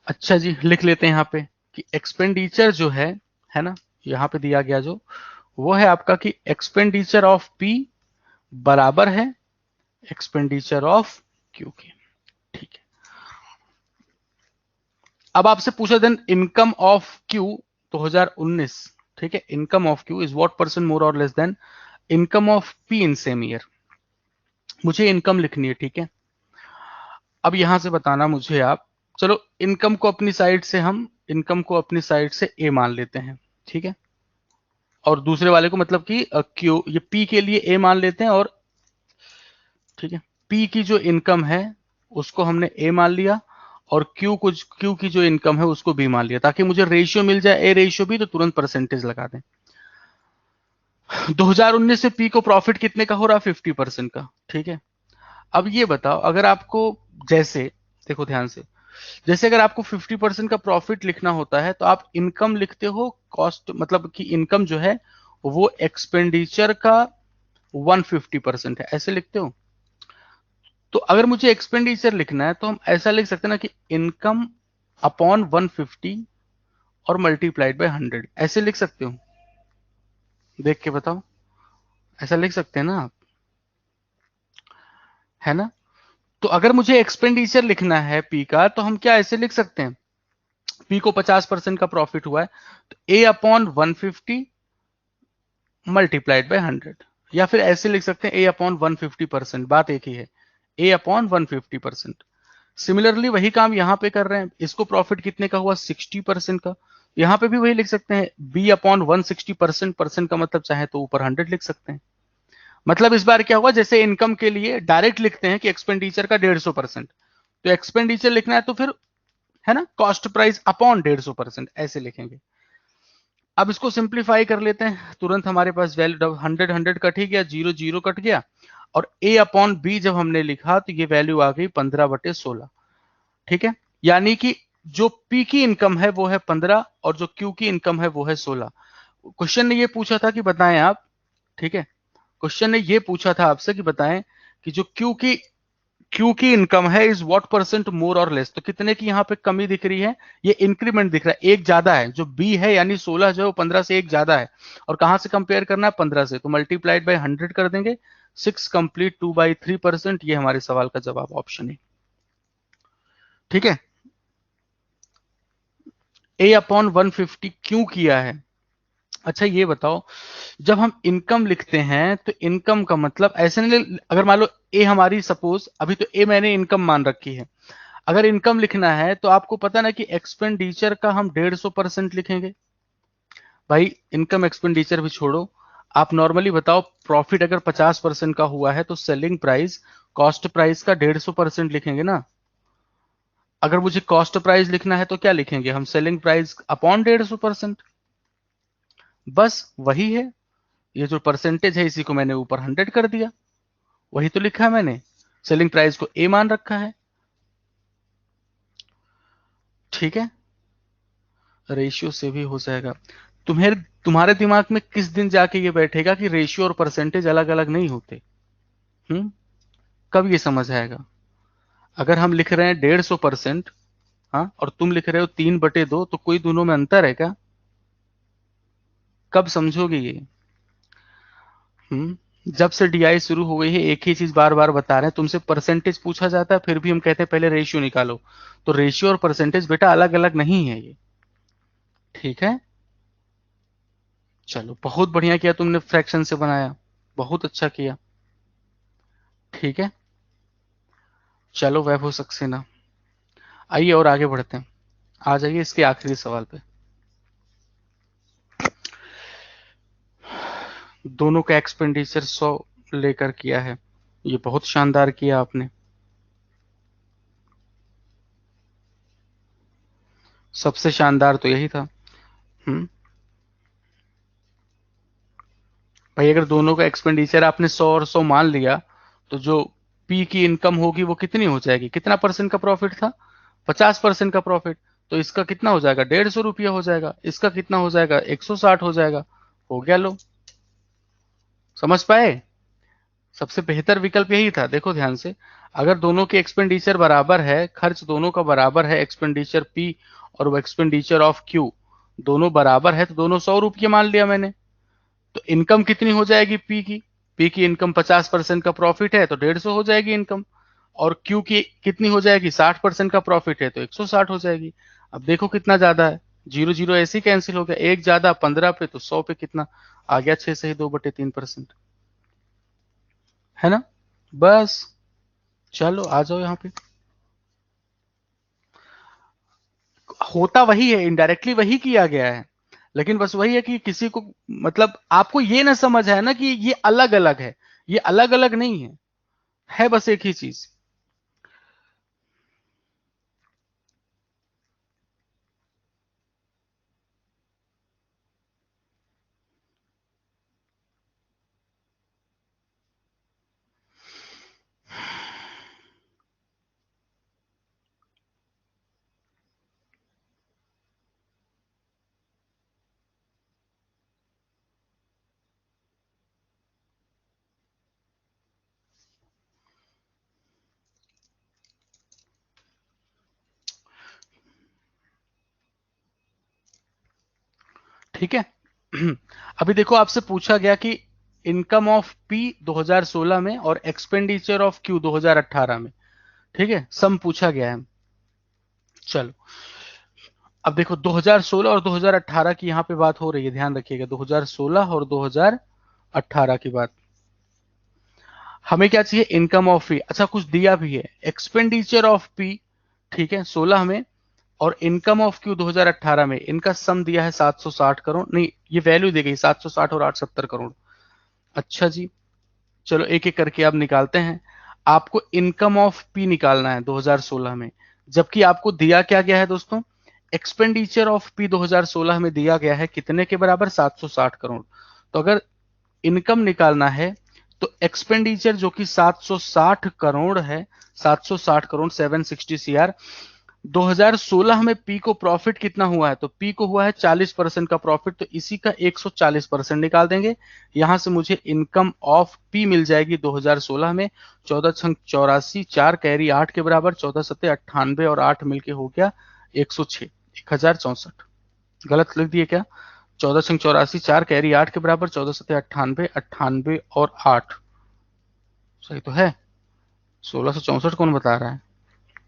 अच्छा जी, लिख लेते हैं यहाँ पे कि एक्सपेंडिचर जो है ना, यहाँ पे दिया गया जो वो है आपका कि एक्सपेंडिचर ऑफ पी बराबर है एक्सपेंडिचर ऑफ क्यू के। ठीक है, अब आपसे पूछा देन इनकम ऑफ क्यू 2019, ठीक है, income of Q is what percent more और less than income of P in same year. मुझे इनकम लिखनी है, ठीक है। अब यहां से बताना मुझे आप, चलो इनकम को अपनी साइड से ए मान लेते हैं, ठीक है, और दूसरे वाले को मतलब कि क्यू, ये पी के लिए ए मान लेते हैं, और ठीक है, पी की जो इनकम है उसको हमने ए मान लिया, और क्यू की जो इनकम है उसको बी मान लिया, ताकि मुझे रेशियो मिल जाए ए रेशियो बी, तो तुरंत परसेंटेज लगा दें। 2019 से पी को प्रॉफिट कितने का हो रहा है? 50% का, ठीक है। अब ये बताओ, अगर आपको, जैसे देखो ध्यान से, जैसे अगर आपको 50% का प्रॉफिट लिखना होता है तो आप इनकम लिखते हो कॉस्ट, मतलब कि इनकम जो है वो एक्सपेंडिचर का 150% है, ऐसे लिखते हो। तो अगर मुझे एक्सपेंडिचर लिखना है तो हम ऐसा लिख सकते हैं ना कि इनकम अपॉन 150 और मल्टीप्लाइड बाय 100, ऐसे लिख सकते हो। देख के बताओ, ऐसा लिख सकते हैं ना आप, है ना। तो अगर मुझे एक्सपेंडिचर लिखना है पी का, तो हम क्या ऐसे लिख सकते हैं, पी को 50% का प्रॉफिट हुआ है तो ए अपॉन 150 मल्टीप्लाइड बाय 100, या फिर ऐसे लिख सकते हैं ए अपॉन 150%, बात एक ही है, ए अपॉन 150%। सिमिलरली वही काम यहां पे कर रहे हैं, इसको प्रॉफिट कितने का हुआ? 60% का, यहां पे भी वही लिख सकते हैं, बी अपॉन 160%, परसेंट का मतलब चाहे तो ऊपर 100 लिख सकते हैं। मतलब इस बार क्या हुआ, जैसे इनकम के लिए डायरेक्ट लिखते हैं कि एक्सपेंडिचर का 150%, तो एक्सपेंडिचर लिखना है तो फिर, है ना, कॉस्ट प्राइस अपॉन 150%, ऐसे लिखेंगे। अब इसको सिंप्लीफाई कर लेते हैं, तुरंत हमारे पास वैल्यू 100 100 कट ही गया, 0 0 कट गया, और ए अपॉन बी जब हमने लिखा तो ये वैल्यू आ गई 15/16, ठीक है। यानी कि जो पी की इनकम है वो है 15, और जो क्यू की इनकम है वो है 16। क्वेश्चन ने ये पूछा था कि बताएं आप, ठीक है, क्वेश्चन ने ये पूछा था आपसे कि बताएं कि जो क्यू की इनकम है इज व्हाट परसेंट मोर और लेस, तो कितने की यहाँ पे कमी दिख रही है? ये इंक्रीमेंट दिख रहा है, एक ज्यादा है, जो बी है यानी 16 जो है वो 15 से एक ज्यादा है, और कहां से कंपेयर करना है? 15 से, तो मल्टीप्लाइड बाय 100 कर देंगे, 6 कंप्लीट 2/3%, ये हमारे सवाल का जवाब ऑप्शन है, ठीक है। ए अपॉन 150 क्यों किया है? अच्छा ये बताओ, जब हम इनकम लिखते हैं तो इनकम का मतलब ऐसे नहीं, अगर मान लो ए हमारी, सपोज अभी तो ए मैंने इनकम मान रखी है, अगर इनकम लिखना है तो आपको पता ना कि एक्सपेंडिचर का हम 150% लिखेंगे। भाई इनकम एक्सपेंडिचर भी छोड़ो, आप नॉर्मली बताओ, प्रॉफिट अगर 50% का हुआ है तो सेलिंग प्राइस कॉस्ट प्राइस का 150% लिखेंगे ना। अगर मुझे कॉस्ट प्राइस लिखना है तो क्या लिखेंगे हम? सेलिंग प्राइस अपॉन 150%, बस वही है। ये जो परसेंटेज है इसी को मैंने ऊपर 100 कर दिया, वही तो लिखा है मैंने, सेलिंग प्राइस को ए मान रखा है। ठीक है, रेशियो से भी हो जाएगा। तुम्हारे दिमाग में किस दिन जाके ये बैठेगा कि रेशियो और परसेंटेज अलग अलग नहीं होते? कब ये समझ आएगा? अगर हम लिख रहे हैं 150%, हाँ, और तुम लिख रहे हो 3/2, तो कोई दोनों में अंतर है क्या? कब समझोगे ये? जब से डीआई शुरू हो गई है एक ही चीज बार बार बता रहे हैं, तुमसे परसेंटेज पूछा जाता है फिर भी हम कहते हैं पहले रेशियो निकालो। तो रेशियो और परसेंटेज बेटा अलग अलग नहीं है ये। ठीक है, चलो बहुत बढ़िया किया तुमने, फ्रैक्शन से बनाया, बहुत अच्छा किया। ठीक है, चलो वैभव सक्सेना, आइए और आगे बढ़ते हैं। आ जाइए इसके आखिरी सवाल पे। दोनों का एक्सपेंडिचर 100 लेकर किया है, ये बहुत शानदार किया आपने। सबसे शानदार तो यही था। हम्म भाई अगर दोनों का एक्सपेंडिचर आपने 100 और 100 मान लिया, तो जो पी की इनकम होगी वो कितनी हो जाएगी? कितना परसेंट का प्रॉफिट था? 50% का प्रॉफिट। तो इसका कितना हो जाएगा? 150 रुपया हो जाएगा। इसका कितना हो जाएगा? 160 हो जाएगा। हो गया लो, समझ पाए? सबसे बेहतर विकल्प यही था। देखो ध्यान से, अगर दोनों के एक्सपेंडिचर बराबर है, खर्च दोनों का बराबर है, एक्सपेंडिचर पी और वो एक्सपेंडिचर ऑफ क्यू दोनों बराबर है, तो दोनों 100 रुपये मान लिया मैंने। तो इनकम कितनी हो जाएगी पी की इनकम 50% का प्रॉफिट है तो 150 हो जाएगी इनकम। और क्यू की कितनी हो जाएगी? 60% का प्रॉफिट है तो 160 हो जाएगी। अब देखो कितना ज्यादा है, जीरो जीरो ऐसे ही कैंसिल हो गया, एक ज्यादा 15 पे तो 100 पे कितना आ गया? 6 से ही 2/3%, है ना? बस, चलो आ जाओ यहाँ पे। होता वही है, इनडायरेक्टली वही किया गया है, लेकिन बस वही है कि किसी को, मतलब आपको ये ना समझ है ना कि ये अलग अलग है, ये अलग अलग नहीं है बस एक ही चीज। ठीक है। अभी देखो आपसे पूछा गया कि इनकम ऑफ पी 2016 में और एक्सपेंडिचर ऑफ क्यू 2018 में, ठीक है, सम पूछा गया है। चलो अब देखो 2016 और 2018 की यहाँ पे बात हो रही है, ध्यान रखिएगा, 2016 और 2018 की बात। हमें क्या चाहिए? Income of P. अच्छा कुछ दिया भी है, एक्सपेंडिचर ऑफ पी, ठीक है, 16 में, और इनकम ऑफ क्यू 2018 में, इनका सम दिया है 760 करोड़, नहीं ये वैल्यू दी गई 760 और 870 करोड़। अच्छा जी, चलो एक एक करके अब निकालते हैं। आपको इनकम ऑफ पी निकालना है 2016 में, जबकि आपको दिया क्या गया है दोस्तों? एक्सपेंडिचर ऑफ पी 2016 में दिया गया है कितने के बराबर? 760 करोड़। तो अगर इनकम निकालना है तो एक्सपेंडिचर जो कि 760 करोड़ है, 760 करोड़ 760 सीआर, 2016 में पी को प्रॉफिट कितना हुआ है? तो पी को हुआ है 40% का प्रॉफिट, तो इसी का 140% निकाल देंगे। यहां से मुझे इनकम ऑफ पी मिल जाएगी 2016 में 14 छंग 84, 4 कैरी 8 के बराबर, 14 सत्ते 98 और 8 मिलके हो गया 106, 1064। गलत लिख दिए क्या? 14 छंग 84, 4 कैरी 8 के बराबर, 14 सत्ते 98, 98 और 8 सही तो है। 1664 कौन बता रहा है?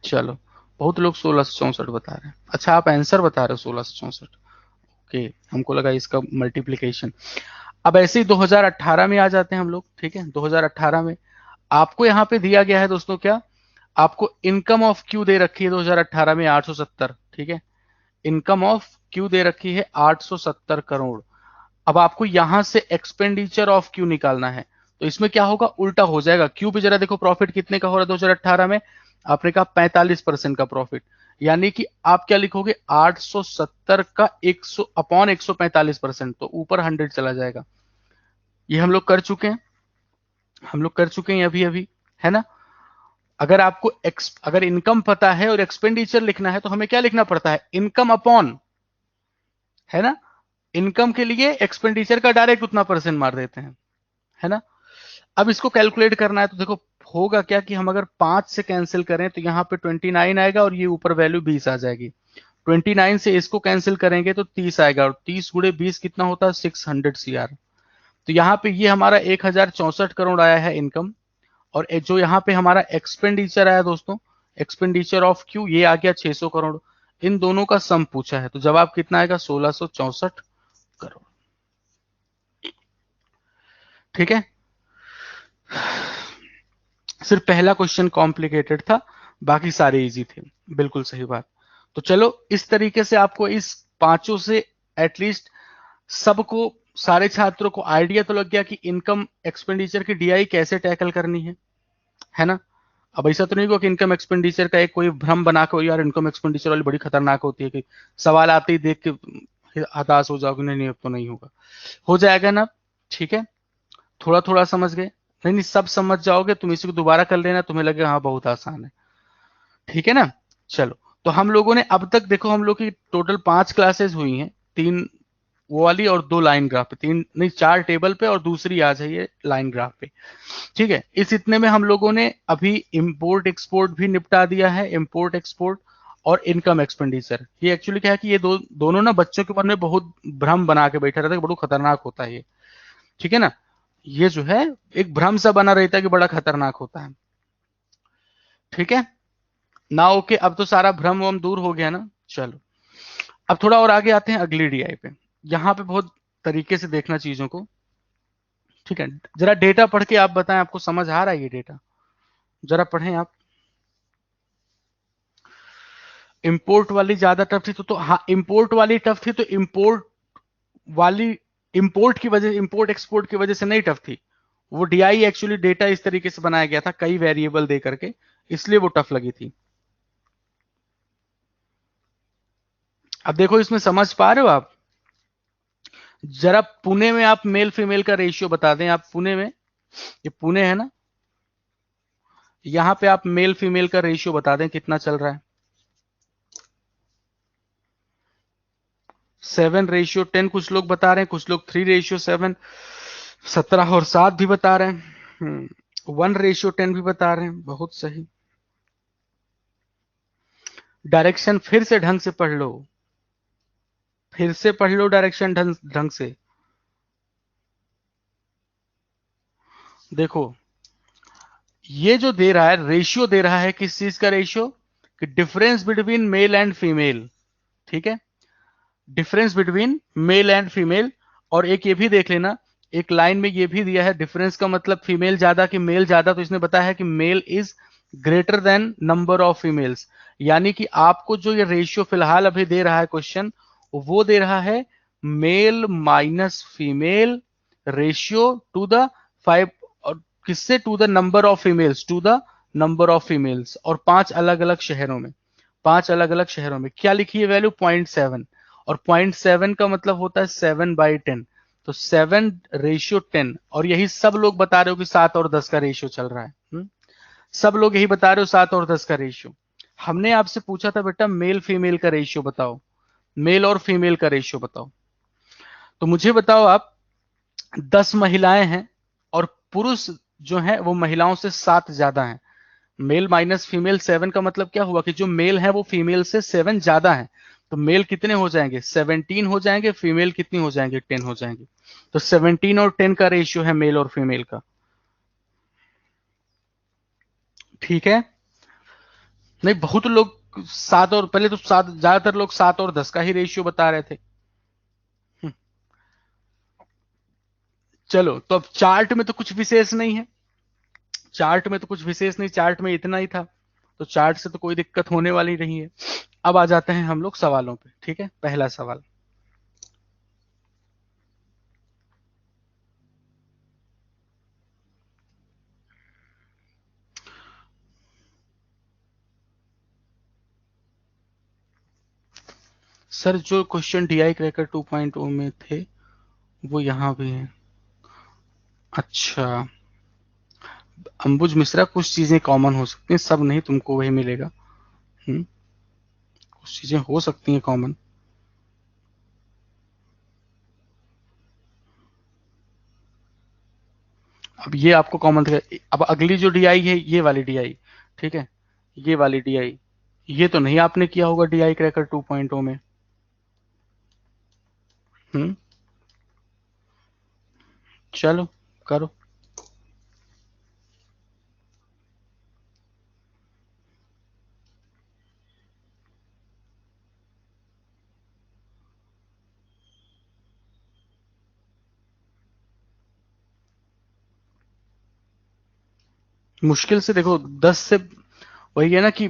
चलो, बहुत लोग 1664 बता रहे हैं। अच्छा आप आंसर बता रहे हो 1664, ओके, हमको लगा इसका मल्टीप्लीकेशन। अब ऐसे ही 2018 में आ जाते हैं हम लोग, ठीक है। 2018 में आपको यहाँ पे दिया गया है दोस्तों क्या? आपको इनकम ऑफ क्यू दे रखी है 2018 में 870, ठीक है, इनकम ऑफ क्यू दे रखी है 870 करोड़। अब आपको यहां से एक्सपेंडिचर ऑफ क्यू निकालना है, तो इसमें क्या होगा? उल्टा हो जाएगा। क्यू पे जरा देखो प्रॉफिट कितने का हो रहा है 2018 में? आपने कहा 45% का प्रॉफिट, यानी कि आप क्या लिखोगे? 870 का 100 अपॉन 145%, तो ऊपर 100 चला जाएगा। ये हम लोग कर चुके हैं, हम लोग कर चुके हैं अभी अभी, है ना। अगर आपको अगर इनकम पता है और एक्सपेंडिचर लिखना है तो हमें क्या लिखना पड़ता है, इनकम अपॉन, है ना। इनकम के लिए एक्सपेंडिचर का डायरेक्ट उतना परसेंट मार देते हैं, है ना। अब इसको कैलकुलेट करना है तो देखो होगा क्या कि हम अगर 5 से कैंसिल करें तो यहाँ पे 29 आएगा और ये ऊपर वैल्यू 20 आ जाएगी। 29 से इसको कैंसिल करेंगे तो 30 आएगा, और 30 गुणे 20 कितना होता है, 600 CR। तो यहाँ पे ये हमारा 1064 करोड़ आया है इनकम, और जो यहाँ पे हमारा एक्सपेंडिचर आया दोस्तों, एक्सपेंडिचर ऑफ क्यू, ये आ गया 600 करोड़। इन दोनों का सम पूछा है तो जवाब कितना आएगा, 1664 करोड़। ठीक है, सिर्फ पहला क्वेश्चन कॉम्प्लिकेटेड था, बाकी सारे इजी थे। बिल्कुल सही बात। तो चलो इस तरीके से आपको इस पांचों से एटलीस्ट सबको, सारे छात्रों को आइडिया तो लग गया कि इनकम एक्सपेंडिचर की डीआई कैसे टैकल करनी है ना। अब ऐसा तो नहीं होगा कि इनकम एक्सपेंडिचर का एक कोई भ्रम बना के, यार इनकम एक्सपेंडिचर वाली बड़ी खतरनाक होती है, कि सवाल आते ही देख के हताश हो जाओगे, नहीं नहीं अब तो नहीं होगा, हो जाएगा ना। ठीक है, थोड़ा थोड़ा समझ गए, नहीं नहीं सब समझ जाओगे, तुम इसी को दोबारा कर लेना, तुम्हें लगे हाँ बहुत आसान है। ठीक है ना। चलो, तो हम लोगों ने अब तक देखो, हम लोग की टोटल 5 क्लासेस हुई हैं, 3 वो वाली और 2 लाइन ग्राफ पे, 3 नहीं 4 टेबल पे और दूसरी आ जाइए लाइन ग्राफ पे। ठीक है, इस इतने में हम लोगों ने अभी इंपोर्ट एक्सपोर्ट भी निपटा दिया है, इंपोर्ट एक्सपोर्ट और इनकम एक्सपेंडिचर। ये एक्चुअली क्या है कि ये दोनों ना बच्चों के मन में बहुत भ्रम बना के बैठा रहता है कि बड़ा खतरनाक होता है ये। ठीक है ना, ये जो है एक भ्रम सा बना रहता है कि बड़ा खतरनाक होता है। ठीक है ना, ओके, अब तो सारा भ्रम वम दूर हो गया ना। चलो अब थोड़ा और आगे आते हैं अगली डीआई पे। यहाँ पे बहुत तरीके से देखना चीजों को। ठीक है, जरा डेटा पढ़ के आप बताएं, आपको समझ आ रहा है ये डेटा, जरा पढ़ें आप। इंपोर्ट वाली ज्यादा टफ थी तो हाँ, इंपोर्ट वाली टफ थी तो इंपोर्ट वाली, इंपोर्ट की वजह, इंपोर्ट एक्सपोर्ट की वजह से नहीं टफ थी। वो डीआई एक्चुअली डेटा इस तरीके से बनाया गया था कई वेरिएबल दे करके, इसलिए वो टफ लगी थी। अब देखो इसमें समझ पा रहे हो आप, जरा पुणे में आप मेल फीमेल का रेशियो बता दें। आप पुणे में, ये पुणे है ना, यहां पे आप मेल फीमेल का रेशियो बता दें कितना चल रहा है। 7:10 कुछ लोग बता रहे हैं, कुछ लोग 3:7, 17 और 7 भी बता रहे हैं, 1:10 भी बता रहे हैं। बहुत सही, डायरेक्शन फिर से ढंग से पढ़ लो, फिर से पढ़ लो डायरेक्शन ढंग ढंग से। देखो ये जो दे रहा है रेशियो, दे रहा है किस चीज का रेशियो, कि difference between mail and female. ठीक है, difference between mail and female. और एक ये भी देख लेना, एक लाइन में ये भी दिया है, डिफरेंस का मतलब फीमेल ज्यादा कि मेल ज्यादा, तो इसने बताया है कि male is greater than number of females. यानी कि आपको जो ये रेशियो फिलहाल अभी दे रहा है क्वेश्चन, वो दे रहा है male minus female ratio to the 5, और किससे, to the number of females, to the number of females, और 5 अलग अलग शहरों में, 5 अलग अलग शहरों में क्या लिखी है वैल्यू, 0.7। और 0.7 का मतलब होता है 7/10, तो 7:10। और यही सब लोग बता रहे हो कि 7 और 10 का रेशियो चल रहा है। सब लोग यही बता रहे हो 7 और 10 का रेशियो। हमने आपसे पूछा था बेटा मेल फीमेल का रेशियो बताओ, मेल और फीमेल का रेशियो बताओ। तो मुझे बताओ आप, 10 महिलाएं हैं और पुरुष जो है वो महिलाओं से 7 ज्यादा हैं। मेल माइनस फीमेल 7 का मतलब क्या हुआ कि जो मेल है वो फीमेल से 7 ज्यादा है। तो मेल कितने हो जाएंगे, 17 हो जाएंगे, फीमेल कितनी हो जाएंगे, 10 हो जाएंगे। तो 17 और 10 का रेशियो है मेल और फीमेल का। ठीक है, नहीं बहुत लोग 7 और, पहले तो 7, ज्यादातर लोग 7 और 10 का ही रेशियो बता रहे थे। चलो तो अब चार्ट में तो कुछ विशेष नहीं है, चार्ट में तो कुछ विशेष नहीं, चार्ट में इतना ही था, तो चार्ट से तो कोई दिक्कत होने वाली नहीं है। अब आ जाते हैं हम लोग सवालों पे। ठीक है, पहला सवाल, सर जो क्वेश्चन डीआई क्रैकर 2.0 में थे वो यहाँ भी हैं। अच्छा, अंबुज मिश्रा, कुछ चीजें कॉमन हो सकती हैं, सब नहीं तुमको वही मिलेगा। हम्म, कुछ चीजें हो सकती हैं कॉमन। अब ये आपको कॉमन दिखा। अब अगली जो डीआई है, ये वाली डीआई, ठीक है, ये वाली डीआई, ये तो नहीं आपने किया होगा डीआई क्रैकर 2.0 में। हम्म, चलो करो। मुश्किल से देखो 10 से, वही है ना कि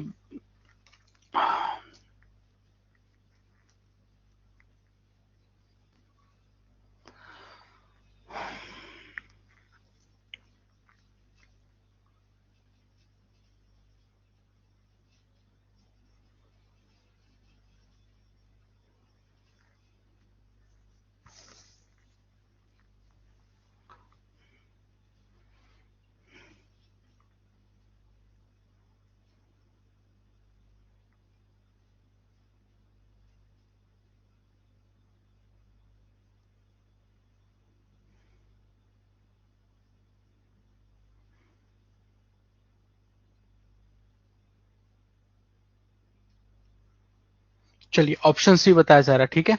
चलिए ऑप्शन सी बताया जा रहा है, ठीक है,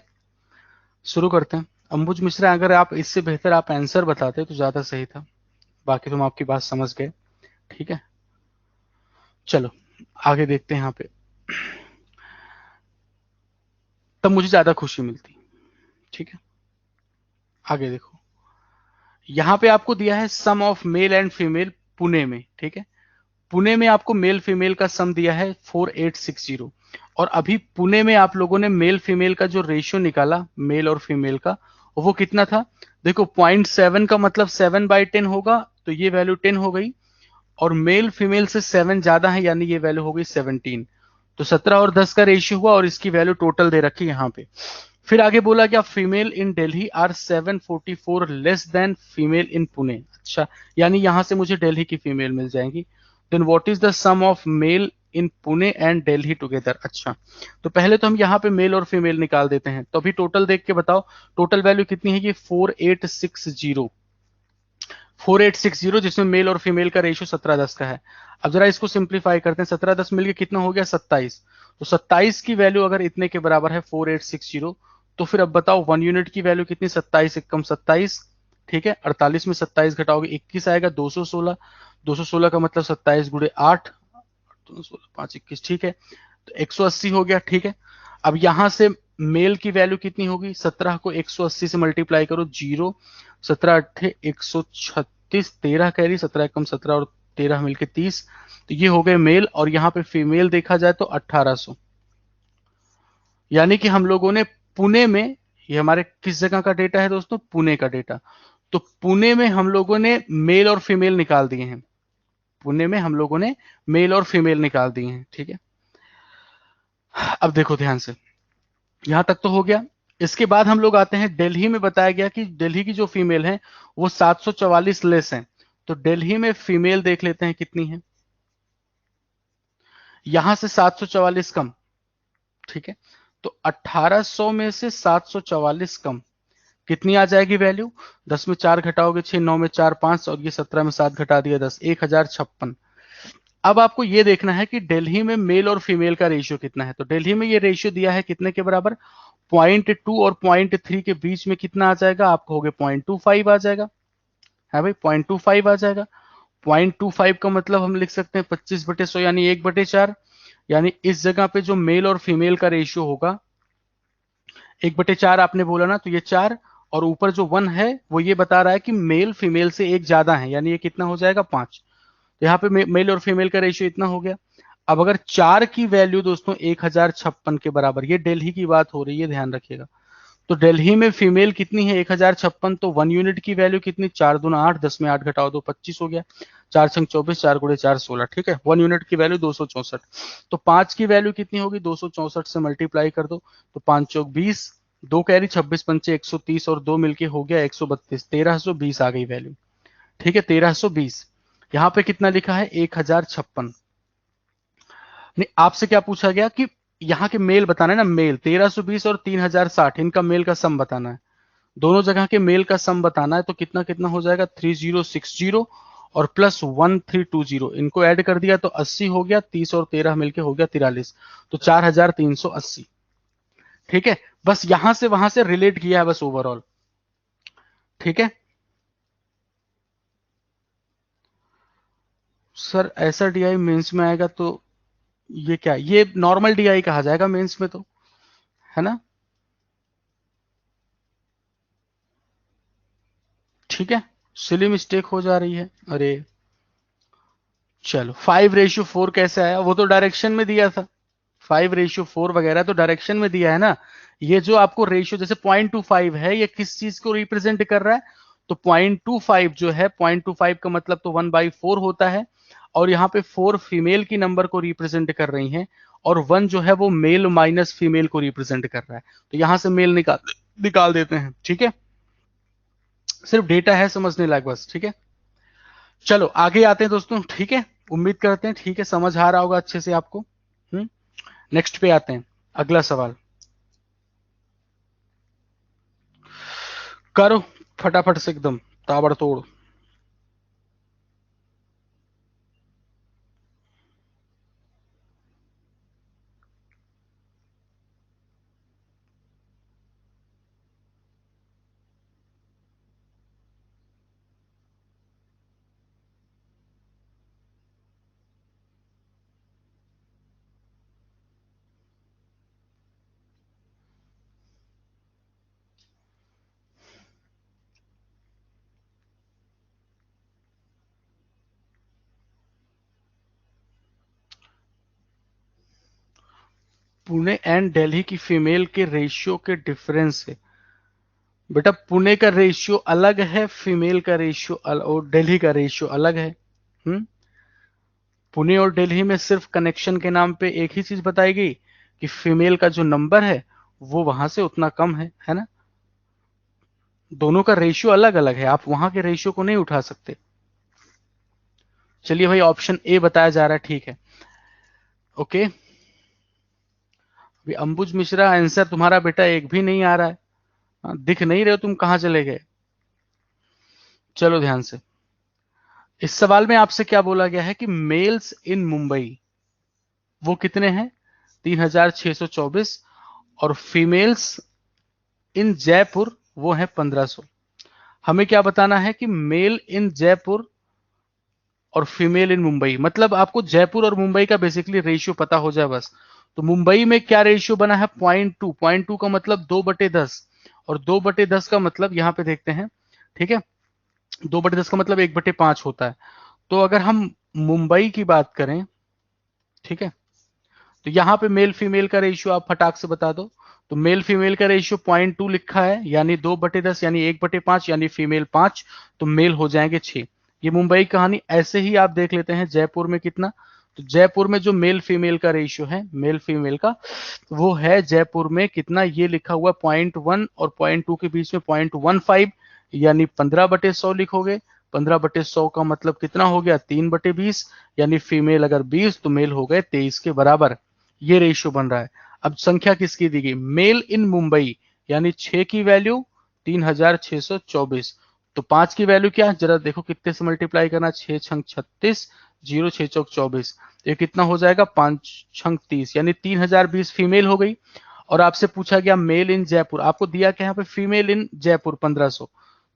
शुरू करते हैं। अंबुज मिश्रा, अगर आप इससे बेहतर आप आंसर बताते तो ज्यादा सही था, बाकी तुम आपकी बात समझ गए, ठीक है। चलो आगे देखते हैं यहाँ पे, तब मुझे ज्यादा खुशी मिलती, ठीक है। आगे देखो, यहाँ पे आपको दिया है sum of male and female Pune में, ठीक है। पुणे में आपको मेल फीमेल का सम दिया है 4860, और अभी पुणे में आप लोगों ने मेल फीमेल का जो रेशियो निकाला मेल और फीमेल का, वो कितना था? देखो 0.7 का मतलब 7/10 होगा, तो ये वैल्यू 10 हो गई, और मेल फीमेल से 7 ज्यादा है, यानी ये वैल्यू हो गई 17। तो 17 और 10 का रेशियो हुआ, और इसकी वैल्यू टोटल दे रखी है यहाँ पे। फिर आगे बोला क्या, female in Delhi are 744 less than female in Pune. अच्छा, यानी यहां से मुझे दिल्ली की फीमेल मिल जाएंगी। Then what is the sum of male in Pune and Delhi together. अच्छा, तो पहले तो हम यहाँ पे मेल और फीमेल निकाल देते हैं, तो अभी टोटल देख के बताओ, टोटल वैल्यू कितनी है? ये 4860, 4860, जिसमें मेल और फीमेल का रेशियो 17:10 का है। अब जरा इसको सिंप्लीफाई करते हैं, 17:10 मिलके कितना हो गया? 27। तो 27 की वैल्यू अगर इतने के बराबर है 4860, तो फिर अब बताओ 1 यूनिट की वैल्यू कितनी? 27 एकम 27, ठीक है। 48 में 27 घटाओगे 21 आएगा, 216। 216 का मतलब 27 गुणे 8, 16 5 21, ठीक है, तो 180 हो गया, ठीक है। अब यहां से मेल की वैल्यू कितनी होगी? 17 को 180 से मल्टीप्लाई करो, 0, 17 अट्ठे 136, 13 कैरी, 17 एकम 17 और 13 मिलके 30, तो ये हो गए मेल। और यहाँ पे फीमेल देखा जाए तो 1800, यानी कि हम लोगों ने पुणे में, ये हमारे किस जगह का डेटा है दोस्तों? पुणे का डेटा। तो पुणे में हम लोगों ने मेल और फीमेल निकाल दिए हैं, पुणे में हम लोगों ने मेल और फीमेल निकाल दिए हैं, ठीक है। अब देखो ध्यान से, यहां तक तो हो गया। इसके बाद हम लोग आते हैं दिल्ली में, बताया गया कि दिल्ली की जो फीमेल है वो 744 लेस है। तो दिल्ली में फीमेल देख लेते हैं कितनी है, यहां से 744 कम, ठीक है। तो 1800 में से 744 कम, कितनी आ जाएगी वैल्यू? 10 में 4 घटाओगे 6, 9 में 4 5, और ये 17 में 7 घटा दिया 10, 1056। अब आपको ये देखना है कि दिल्ली में मेल और फीमेल का रेशियो कितना है। तो दिल्ली में ये रेशियो दिया है कितने के बराबर? 0.2 और 0.3 के बीच में कितना आ जाएगा? आप कहोगे 0.25 आ जाएगा, है भाई, 0.25 आ जाएगा। 0.25 का मतलब हम लिख सकते हैं 25/100, यानी 1/4। यानी इस जगह पे जो मेल और फीमेल का रेशियो होगा, 1/4 आपने बोला ना, तो ये 4, और ऊपर जो 1 है वो ये बता रहा है कि मेल फीमेल से एक ज्यादा है, यानी ये कितना हो जाएगा? 5। तो यहाँ पे मेल और फीमेल का रेशियो इतना हो गया। अब अगर 4 की वैल्यू दोस्तों 1056 के बराबर, ये दिल्ली की बात हो रही है, ध्यान रखिएगा। तो दिल्ली में फीमेल कितनी है? 1056, तो 1 यूनिट की वैल्यू कितनी? 4 दूना 8, 10 में 8 घटाओ दो 25 हो गया, 4 छंग 24, 4 गुणे 4 16, ठीक है। 1 यूनिट की वैल्यू 264। तो 5 की वैल्यू कितनी होगी? 264 से मल्टीप्लाई कर दो, तो 5 चौक 20, 2 कैरी 26 पंचे 130, और 2 मिलके हो गया 132, 1320 आ गई वैल्यू। ठीक है 1320। यहां पे कितना लिखा है 1056। नहीं, आपसे क्या पूछा गया कि यहाँ के मेल बताना है ना, मेल 1320 और 3060 इनका मेल का सम बताना है। दोनों जगह के मेल का सम बताना है, तो कितना कितना हो जाएगा 3060 और प्लस 1320, इनको ऐड कर दिया तो 80 हो गया, 30 और 13 मिलके हो गया 43, तो 4380। ठीक है, बस यहां से वहां से रिलेट किया है बस ओवरऑल। ठीक है सर, ऐसा डीआई मेंस में आएगा तो ये क्या, ये नॉर्मल डीआई कहा जाएगा मेंस में तो, है ना। ठीक है, सिली मिस्टेक हो जा रही है, अरे चलो 5:4 कैसे आया, वो तो डायरेक्शन में दिया था। 5:4 वगैरह तो डायरेक्शन में दिया है ना। ये जो आपको रेशियो जैसे 0.25 है, ये किस चीज को रिप्रेजेंट कर रहा है, तो 0.25 जो है 0.25 का मतलब तो 1/4 होता है, और यहाँ पे 4 फीमेल की नंबर को रिप्रेजेंट कर रही हैं, और 1 जो है वो मेल माइनस फीमेल को रिप्रेजेंट कर रहा है, तो यहां से मेल निकाल निकाल देते हैं। ठीक है, सिर्फ डेटा है समझने लायक बस। ठीक है, चलो आगे आते हैं दोस्तों। ठीक है, उम्मीद करते हैं ठीक है, समझ आ रहा होगा अच्छे से आपको। नेक्स्ट पे आते हैं, अगला सवाल करो फटाफट से एकदम ताबड़तोड़। पुणे एंड दिल्ली की फीमेल के रेशियो के डिफरेंस से, बेटा पुणे का रेशियो अलग है, फीमेल का रेशियो और दिल्ली का रेशियो अलग है। हम्म पुणे और दिल्ली में सिर्फ कनेक्शन के नाम पे एक ही चीज बताएगी कि फीमेल का जो नंबर है वो वहां से उतना कम है ना। दोनों का रेशियो अलग अलग है, आप वहां के रेशियो को नहीं उठा सकते। चलिए भाई, ऑप्शन ए बताया जा रहा है, ठीक है। ओके, अभी अंबुज मिश्रा आंसर तुम्हारा बेटा एक भी नहीं आ रहा है। दिख नहीं रहे हो तुम, कहां चले गए। चलो ध्यान से, इस सवाल में आपसे क्या बोला गया है कि मेल्स इन मुंबई वो कितने हैं 3624, और फीमेल्स इन जयपुर वो है 1500। हमें क्या बताना है कि मेल इन जयपुर और फीमेल इन मुंबई, मतलब आपको जयपुर और मुंबई का बेसिकली रेशियो पता हो जाए बस। तो मुंबई में क्या रेशियो बना है 0.2 का मतलब 2/10, और 2/10 का मतलब यहां पे देखते हैं। ठीक है, 2/10 का मतलब 1/5 होता है। तो अगर हम मुंबई की बात करें, ठीक है, तो यहां पे मेल फीमेल का रेशियो आप फटाक से बता दो। तो मेल फीमेल का रेशियो 0.2 लिखा है, यानी 2/10 यानी 1/5 यानी फीमेल 5, तो मेल हो जाएंगे 6। ये मुंबई कहानी। ऐसे ही आप देख लेते हैं जयपुर में कितना, तो जयपुर में जो मेल फीमेल का रेशियो है, मेल फीमेल का, वो है जयपुर में कितना, ये लिखा हुआ 0.1 और 0.2 के बीच में 0.15, यानी 15/100 लिखोगे। 15/100 का मतलब कितना हो गया 3/20, यानी फीमेल अगर 20 तो मेल हो गए 23 के बराबर। ये रेशियो बन रहा है। अब संख्या किसकी दी गई, मेल इन मुंबई, यानी 6 की वैल्यू 3624, तो 5 की वैल्यू क्या, जरा देखो कितने से मल्टीप्लाई करना, 6 छंग 36, 0 6 चौक 24, ये कितना हो जाएगा 5 छंग 30, यानी 3020 फीमेल हो गई। और आपसे पूछा गया मेल इन जयपुर, आपको दिया क्या यहाँ पे फीमेल इन जयपुर 1500,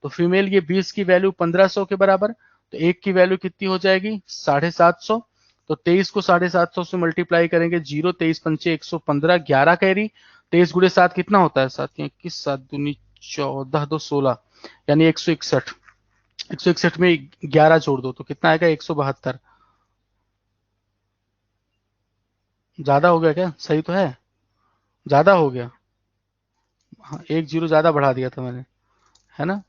तो फीमेल ये 20 की वैल्यू 1500 के बराबर, तो एक की वैल्यू कितनी हो जाएगी 750। तो 23 को 750 से मल्टीप्लाई करेंगे, 0 23 पंचे 115, 11 कैरी, 23 × 7 कितना होता है, 7 21 7 दूनी 14 2 16, यानी 161। 161 में 11 जोड़ दो तो कितना आएगा 172। ज्यादा हो गया क्या, सही तो है, ज्यादा हो गया। हाँ, एक जीरो ज्यादा बढ़ा दिया था मैंने, है ना।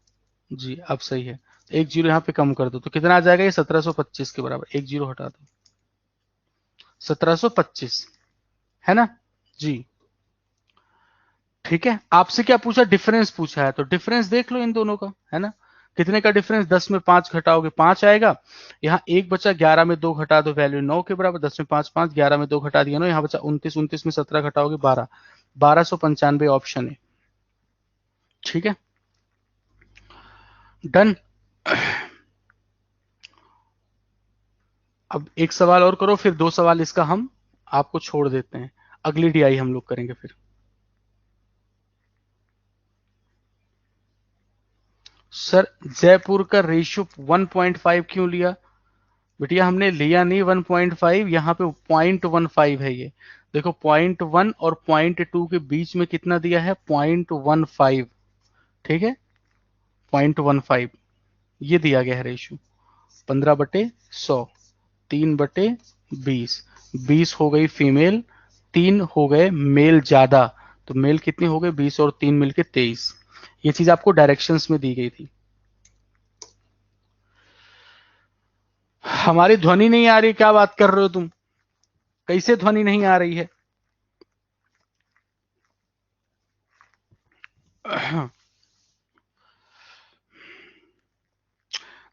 जी अब सही है, एक जीरो यहाँ पे कम कर दो तो कितना आ जाएगा, ये 1725 के बराबर, एक जीरो हटा दो, 1725, है ना। जी ठीक है, आपसे क्या पूछा, डिफरेंस पूछा है, तो डिफरेंस देख लो इन दोनों का, है ना। कितने का डिफरेंस, 10 में 5 घटाओगे 5 आएगा, यहाँ 1 बचा, 11 में 2 घटा दो वैल्यू 9 के बराबर, 10 में 5 5, 11 में 2 घटा दिया 9, यहाँ बचा 29, 29 में 17 घटाओगे 12, 1295 ऑप्शन है। ठीक है, डन। अब एक सवाल और करो, फिर 2 सवाल इसका हम आपको छोड़ देते हैं, अगली डीआई हम लोग करेंगे फिर। सर जयपुर का रेशियो 1.5 क्यों लिया? बेटिया हमने लिया नहीं 1.5, यहाँ पे 0.15 है ये। देखो 0.1 और 0.2 के बीच में कितना दिया है, 0.15। ठीक है, 0.15 ये दिया गया है रेशियो। 15/100, 3/20, 20 हो गई फीमेल, 3 हो गए मेल ज्यादा, तो मेल कितने हो गए, 20 और 3 मिलके 23। ये चीज आपको डायरेक्शंस में दी गई थी। हमारी ध्वनि नहीं आ रही, क्या बात कर रहे हो तुम, कैसे ध्वनि नहीं आ रही है?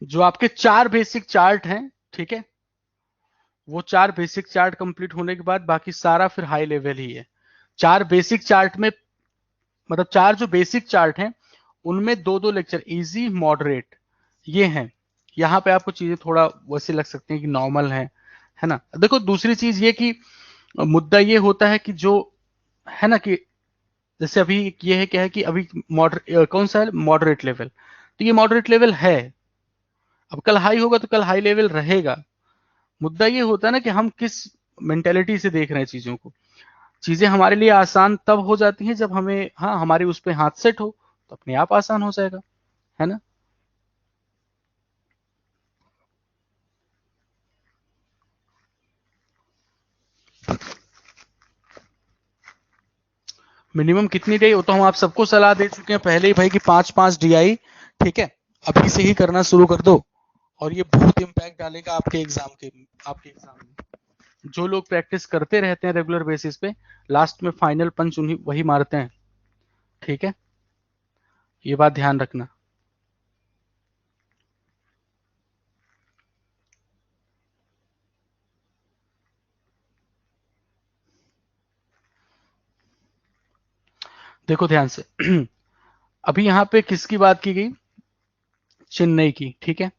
जो आपके 4 बेसिक चार्ट हैं, ठीक है, वो 4 बेसिक चार्ट कंप्लीट होने के बाद बाकी सारा फिर हाई लेवल ही है। 4 बेसिक चार्ट में, मतलब 4 जो बेसिक चार्ट हैं उनमें 2-2 लेक्चर, इजी मॉडरेट ये हैं। यहाँ पे आपको चीजें थोड़ा वैसे लग सकती हैं कि नॉर्मल है ना। देखो दूसरी चीज ये कि मुद्दा ये होता है कि जो है ना कि जैसे अभी ये है क्या है कि अभी कौन सा है, मॉडरेट लेवल, तो ये मॉडरेट लेवल है। अब कल हाई होगा तो कल हाई लेवल रहेगा। मुद्दा ये होता है ना कि हम किस मेंटेलिटी से देख रहे हैं चीजों को। चीजें हमारे लिए आसान तब हो जाती हैं जब हमें, हाँ, हमारे उस पर हाथ सेट हो तो अपने आप आसान हो जाएगा, है ना। मिनिमम कितनी डे, वो तो हम आप सबको सलाह दे चुके हैं पहले ही भाई कि 5-5 डीआई, ठीक है, अभी से ही करना शुरू कर दो, और ये बहुत इंपैक्ट डालेगा आपके एग्जाम में। जो लोग प्रैक्टिस करते रहते हैं रेगुलर बेसिस पे, लास्ट में फाइनल पंच उन्हीं वही मारते हैं। ठीक है, ये बात ध्यान रखना। देखो ध्यान से, अभी यहाँ पे किसकी बात की गई, चेन्नई की, ठीक है,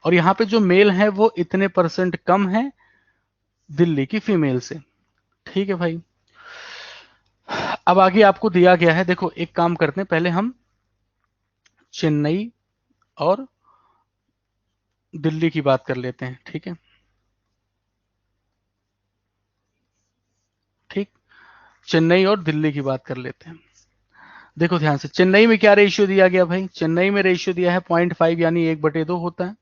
और यहाँ पे जो मेल है वो इतने परसेंट कम है दिल्ली की फीमेल से। ठीक है भाई, अब आगे आपको दिया गया है, देखो एक काम करते हैं, पहले हम चेन्नई और दिल्ली की बात कर लेते हैं। ठीक है, ठीक, चेन्नई और दिल्ली की बात कर लेते हैं। देखो ध्यान से, चेन्नई में क्या रेशियो दिया गया भाई, चेन्नई में रेशियो दिया है 0.5 यानी 1/2 होता है।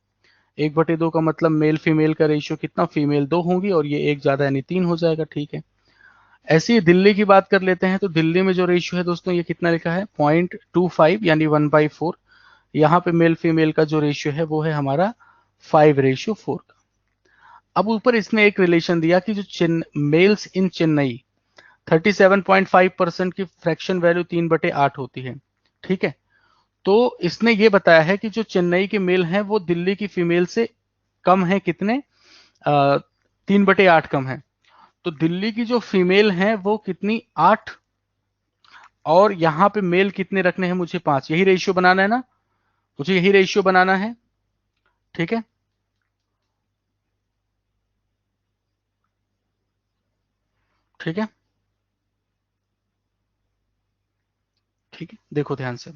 1/2 का मतलब मेल फीमेल का रेशियो कितना, फीमेल 2 होंगी और ये 1 ज्यादा यानी 3 हो जाएगा। ठीक है, ऐसे ही दिल्ली की बात कर लेते हैं, तो दिल्ली में जो रेशियो है दोस्तों ये कितना लिखा है, 0.25 यानी 1/4। यहाँ पे मेल फीमेल का जो रेशियो है वो है हमारा 5:4 का। अब ऊपर इसने एक रिलेशन दिया कि जो मेल्स इन चेन्नई 37.5% की फ्रैक्शन वैल्यू 3/8 होती है। ठीक है, तो इसने ये बताया है कि जो चेन्नई के मेल हैं वो दिल्ली की फीमेल से कम है, कितने, 3/8 कम है। तो दिल्ली की जो फीमेल है वो कितनी, 8, और यहाँ पे मेल कितने रखने हैं मुझे, 5। यही रेशियो बनाना है ना, मुझे यही रेशियो बनाना है। ठीक है, ठीक है, ठीक है, देखो ध्यान से,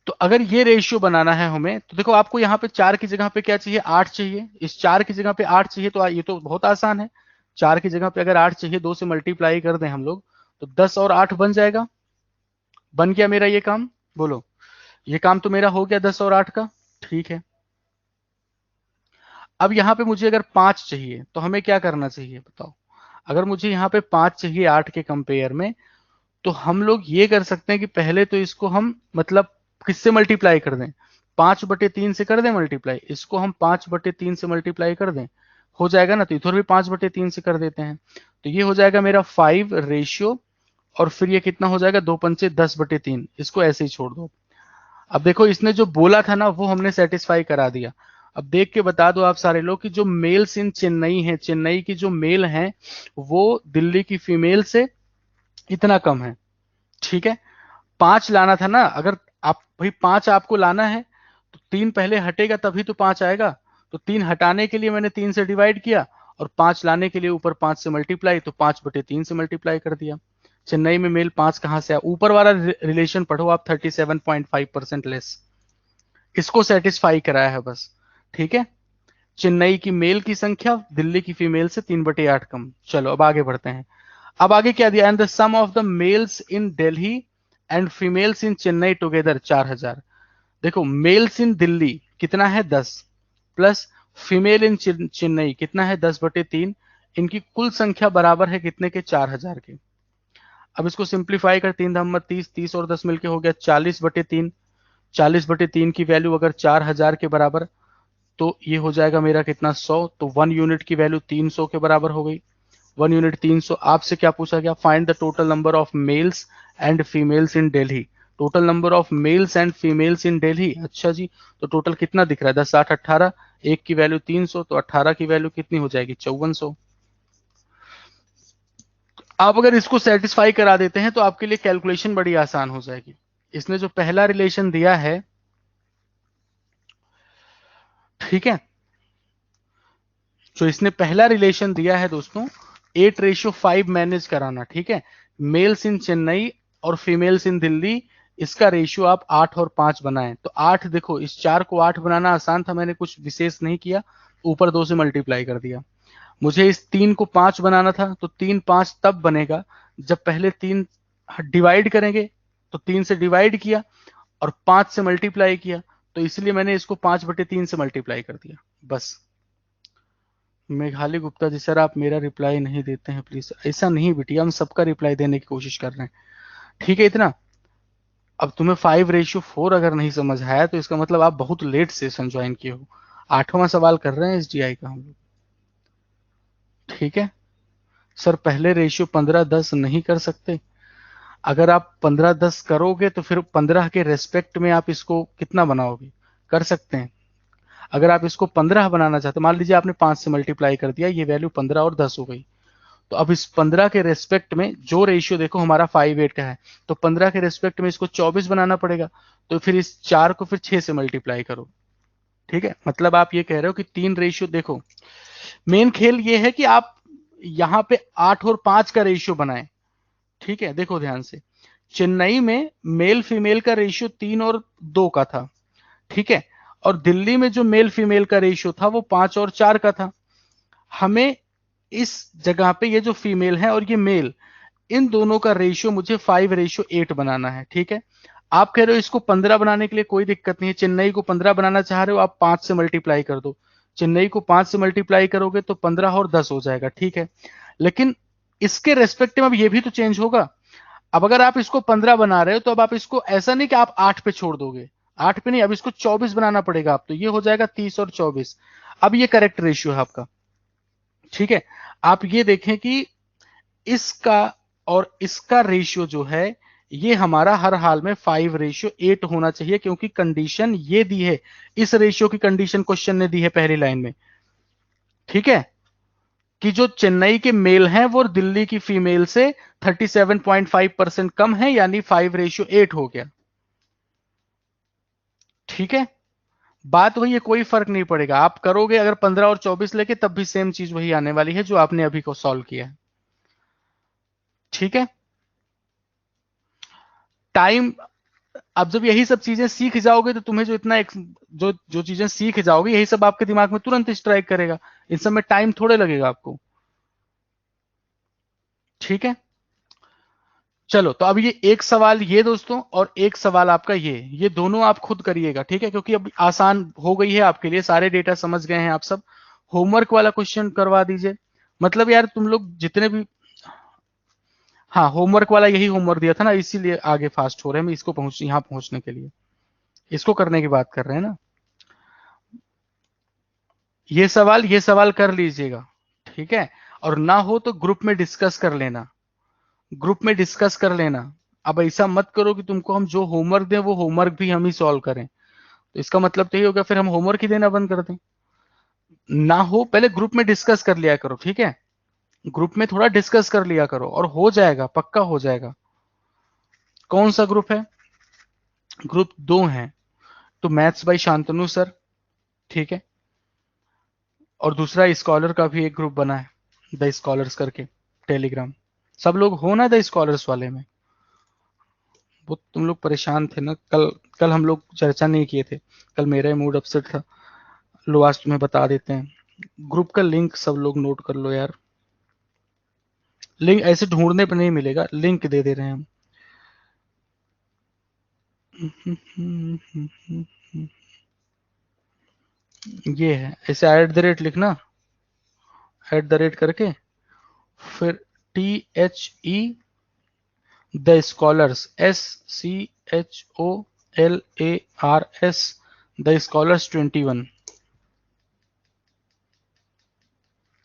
तो अगर ये रेशियो बनाना है हमें, तो देखो आपको यहाँ पे 4 की जगह पे क्या चाहिए, 8 चाहिए। इस 4 की जगह पे 8 चाहिए, तो ये तो बहुत आसान है। 4 की जगह पे अगर 8 चाहिए, 2 से मल्टीप्लाई कर दें हम लोग, तो 10 और 8 बन जाएगा। बन गया मेरा ये काम, बोलो, ये काम तो मेरा हो गया 10 और 8 का। ठीक है, अब यहाँ पे मुझे अगर 5 चाहिए तो हमें क्या करना चाहिए बताओ। अगर मुझे यहाँ पे 5 चाहिए 8 के कंपेयर में, तो हम लोग ये कर सकते हैं कि पहले तो इसको हम मतलब किससे मल्टीप्लाई कर दें, 5/3 से कर दें मल्टीप्लाई, इसको हम 5/3 से मल्टीप्लाई कर दें, हो जाएगा ना। तो इधर भी 5/3 से कर देते हैं, तो ये हो जाएगा मेरा 5 रेशियो, और फिर ये कितना हो जाएगा, 2 पंचे 10/3, इसको ऐसे ही छोड़ दो। अब देखो इसने जो बोला था ना वो हमने सेटिस्फाई करा दिया। अब देख के बता दो आप सारे लोग कि जो मेल्स इन चेन्नई है, चेन्नई की जो मेल हैं वो दिल्ली की फीमेल से इतना कम है। ठीक है, 5 लाना था ना, अगर आप भाई 5 आपको लाना है तो 3 पहले हटेगा तभी तो 5 आएगा। तो 3 हटाने के लिए मैंने 3 से डिवाइड किया और 5 लाने के लिए ऊपर 5 से मल्टीप्लाई, तो 5/3 से मल्टीप्लाई कर दिया। चेन्नई में मेल 5 कहां से आया? ऊपर वाला रिलेशन पढ़ो आप, 37.5% लेस, इसको सेटिस्फाई कराया है बस। ठीक है, चेन्नई की मेल की संख्या दिल्ली की फीमेल से 3/8 कम। चलो अब आगे बढ़ते हैं। अब आगे क्या दिया? And the sum of the males in Delhi and females in Chennai together 4000। देखो मेल्स इन दिल्ली कितना है 10, प्लस फीमेल इन चेन्नई कितना है 10/3, इनकी कुल संख्या बराबर है कितने के? 4000 के। अब इसको सिंप्लीफाई कर, 3 30 और 10 मिलके हो गया 40/3। 40/3 की वैल्यू अगर 4000 के बराबर, तो ये हो जाएगा मेरा कितना? 100। तो 1 यूनिट की वैल्यू 300 के बराबर हो गई। 1 यूनिट 300। आपसे क्या पूछा गया? Find the total number of males and females in Delhi. Total number of males and females इन दिल्ली। अच्छा जी, तो टोटल कितना दिख रहा है? 10 8 18, एक की वैल्यू 300, तो 18 की वैल्यू कितनी हो जाएगी? 5400। आप अगर इसको सेटिस्फाई करा देते हैं तो आपके लिए कैलकुलेशन बड़ी आसान हो जाएगी। इसने जो पहला रिलेशन दिया है, ठीक है, जो इसने पहला रिलेशन दिया है दोस्तों, 8:5 मैनेज कराना। ठीक है, मेल्स इन चेन्नई और फीमेल्स इन दिल्ली, इसका रेशियो आप 8 और 5 बनाएं। तो 8, देखो इस 4 को 8 बनाना आसान था, मैंने कुछ विशेष नहीं किया, ऊपर 2 से मल्टीप्लाई कर दिया। मुझे इस 3 को 5 बनाना था, तो 3 5 तब बनेगा जब पहले 3 डिवाइड करेंगे, तो 3 से डिवाइड किया और 5 से मल्टीप्लाई किया, तो इसलिए मैंने इसको 5/3 से मल्टीप्लाई कर दिया बस। मेघाली गुप्ता जी, सर आप मेरा रिप्लाई नहीं देते हैं प्लीज। ऐसा नहीं बिटिया, हम सबका रिप्लाई देने की कोशिश कर रहे हैं। ठीक है इतना। अब तुम्हें 5:4 अगर नहीं समझ आया तो इसका मतलब आप बहुत लेट सेशन ज्वाइन किए हो। 8वां सवाल कर रहे हैं एसडीआई का हम लोग। ठीक है सर, पहले रेशियो 15:10 नहीं कर सकते? अगर आप 15:10 करोगे तो फिर 15 के रेस्पेक्ट में आप इसको कितना बनाओगे? कर सकते हैं। अगर आप इसको 15 बनाना चाहते, मान लीजिए आपने 5 से मल्टीप्लाई कर दिया, ये वैल्यू 15 और 10 हो गई। तो अब इस 15 के रेस्पेक्ट में जो रेशियो देखो हमारा 5:8 का है, तो 15 के रेस्पेक्ट में इसको 24 बनाना पड़ेगा। तो फिर इस 4 को फिर 6 से मल्टीप्लाई करो। ठीक है, मतलब आप ये कह रहे हो कि 3 रेशियो, देखो मेन खेल ये है कि आप यहां पे 8 और 5 का रेशियो बनाएं। ठीक है, देखो ध्यान से, चेन्नई में मेल फीमेल का रेशियो 3 और 2 का था। ठीक है, और दिल्ली में जो मेल फीमेल का रेशियो था वो 5 और 4 का था। हमें इस जगह पे ये जो फीमेल है और ये मेल, इन दोनों का रेशियो मुझे 5:8 बनाना है। ठीक है, आप कह रहे हो इसको 15 बनाने के लिए कोई दिक्कत नहीं है, चेन्नई को 15 बनाना चाह रहे हो, आप 5 से मल्टीप्लाई कर दो। चेन्नई को 5 से मल्टीप्लाई करोगे तो 15 और 10 हो जाएगा। ठीक है, लेकिन इसके रेस्पेक्ट में अब ये भी तो चेंज होगा। अब अगर आप इसको 15 बना रहे हो तो अब आप इसको ऐसा नहीं कि आप 8 पे छोड़ दोगे, 8 पे नहीं, अब इसको 24 बनाना पड़ेगा। आप तो ये हो जाएगा 30 और 24। अब ये करेक्ट रेशियो है आपका। ठीक है, आप ये देखें कि इसका और इसका रेशियो जो है ये हमारा हर हाल में 5:8 होना चाहिए, क्योंकि कंडीशन ये दी है, इस रेशियो की कंडीशन क्वेश्चन ने दी है पहली लाइन में। ठीक है, कि जो चेन्नई के मेल हैं वो दिल्ली की फीमेल से 37.5% कम है, यानी 5:8 हो गया। ठीक है, बात वही है, कोई फर्क नहीं पड़ेगा, आप करोगे अगर 15 और 24 लेके तब भी सेम चीज वही आने वाली है जो आपने अभी को सॉल्व किया है। ठीक है, टाइम, अब जब यही सब चीजें सीख जाओगे तो तुम्हें जो इतना जो जो चीजें सीख जाओगे यही सब आपके दिमाग में तुरंत स्ट्राइक करेगा, इन सब में टाइम थोड़े लगेगा आपको। ठीक है, चलो तो अब ये एक सवाल ये दोस्तों और एक सवाल आपका ये दोनों आप खुद करिएगा। ठीक है, क्योंकि अब आसान हो गई है आपके लिए, सारे डेटा समझ गए हैं आप सब। होमवर्क वाला क्वेश्चन करवा दीजिए, मतलब यार तुम लोग जितने भी, हाँ होमवर्क वाला यही होमवर्क दिया था ना, इसीलिए आगे फास्ट हो रहे हैं हम इसको यहाँ पहुंचने के लिए, इसको करने की बात कर रहे हैं ना। ये सवाल कर लीजिएगा। ठीक है, और ना हो तो ग्रुप में डिस्कस कर लेना, ग्रुप में डिस्कस कर लेना। अब ऐसा मत करो कि तुमको हम जो होमवर्क दें वो होमवर्क भी हम ही सॉल्व करें, तो इसका मतलब तो ये होगा फिर हम होमवर्क ही देना बंद कर दें। ना हो पहले ग्रुप में डिस्कस कर लिया करो, ठीक है, ग्रुप में थोड़ा डिस्कस कर लिया करो और हो जाएगा, पक्का हो जाएगा। कौन सा ग्रुप है? ग्रुप 2 है, तो मैथ्स बाय शांतनु सर, ठीक है, और दूसरा स्कॉलर का भी एक ग्रुप बना है, द स्कॉलर्स करके, टेलीग्राम। सब लोग हो ना द स्कॉलर्स वाले में? वो तुम लोग परेशान थे ना कल, कल हम लोग चर्चा नहीं किए थे, कल मेरा मूड अपसेट था। लो आज तुम्हें बता देते हैं, ग्रुप का लिंक सब लोग नोट कर लो यार, लिंक ऐसे ढूंढने पर नहीं मिलेगा, लिंक दे दे रहे हैं हम। ये है, ऐसे @ लिखना, @ करके फिर THE the scholars, SCHOLARS the scholars 21,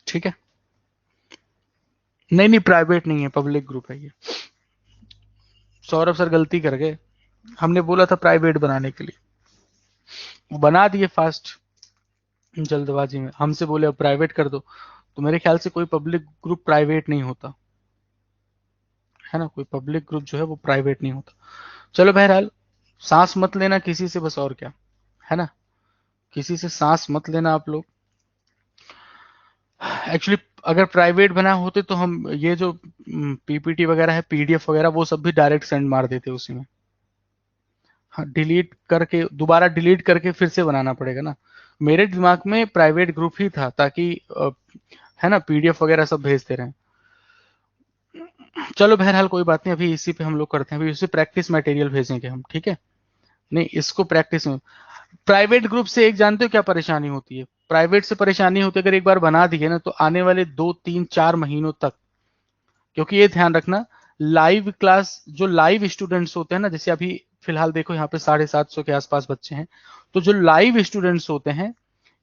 ठीक है। नहीं नहीं प्राइवेट नहीं है, पब्लिक ग्रुप है ये। सौरभ सर गलती कर गए, हमने बोला था प्राइवेट बनाने के लिए, बना दिए फास्ट जल्दबाजी में, हमसे बोले अब प्राइवेट कर दो, तो मेरे ख्याल से कोई पब्लिक ग्रुप प्राइवेट नहीं होता है ना, कोई पब्लिक ग्रुप जो है वो प्राइवेट नहीं होता। चलो बहरहाल, सांस मत लेना किसी से बस, और क्या है ना, किसी से सांस मत लेना आप लोग। एक्चुअली अगर प्राइवेट बना होते तो हम ये जो PPT वगैरह है, PDF वगैरह, वो सब भी डायरेक्ट सेंड मार देते उसी में। हाँ, डिलीट करके दोबारा डिलीट करके फिर से बनाना पड़ेगा ना। मेरे दिमाग में प्राइवेट ग्रुप ही था ताकि है ना PDF वगैरह सब भेजते रहें। चलो बहरहाल कोई बात नहीं, अभी इसी पे हम लोग करते हैं, अभी इसी प्रैक्टिस मटेरियल भेजेंगे हम, ठीक है। नहीं इसको प्रैक्टिस में, प्राइवेट ग्रुप से एक जानते हो क्या परेशानी होती है? प्राइवेट से परेशानी होती है, अगर एक बार बना दिए ना तो आने वाले 2 3 4 महीनों तक, क्योंकि ये ध्यान रखना, लाइव क्लास जो लाइव स्टूडेंट्स होते हैं ना, जैसे अभी फिलहाल देखो यहाँ पे 750 के आसपास बच्चे हैं, तो जो लाइव स्टूडेंट्स होते हैं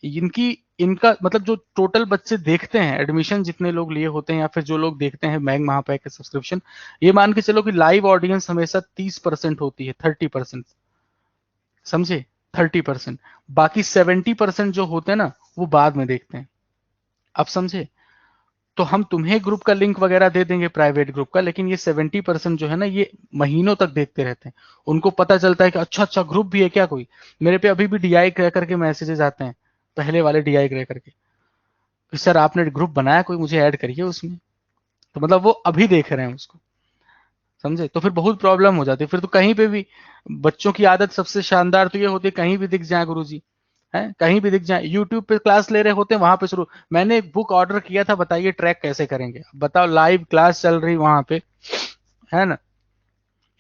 इनकी, इनका मतलब जो टोटल बच्चे देखते हैं, एडमिशन जितने लोग लिए होते हैं या फिर जो लोग देखते हैं बैंक महापैक के सब्सक्रिप्शन, ये मान के चलो कि लाइव ऑडियंस हमेशा 30% होती है, 30%, समझे, 30%, बाकी 70% जो होते हैं ना वो बाद में देखते हैं। अब समझे? तो हम तुम्हें ग्रुप का लिंक वगैरह दे देंगे प्राइवेट ग्रुप का, लेकिन ये 70% जो है ना ये महीनों तक देखते रहते हैं, उनको पता चलता है कि अच्छा अच्छा ग्रुप भी है क्या कोई। मेरे पे अभी भी DI क्रैकर करके मैसेजेस आते हैं, पहले वाले DI क्रैकर करके, कि सर आपने ग्रुप बनाया कोई, मुझे ऐड करिए उसमें, तो मतलब वो अभी देख रहे हैं उसको, समझे। तो फिर बहुत प्रॉब्लम हो जाती है, फिर तो कहीं पे भी बच्चों की आदत सबसे शानदार तो ये होती है, कहीं भी दिख जाए गुरुजी, है कहीं भी दिख जाए, यूट्यूब पे क्लास ले रहे होते हैं वहां पे शुरू, मैंने एक बुक ऑर्डर किया था, बताइए ट्रैक कैसे करेंगे, बताओ लाइव क्लास चल रही वहां पे, है ना।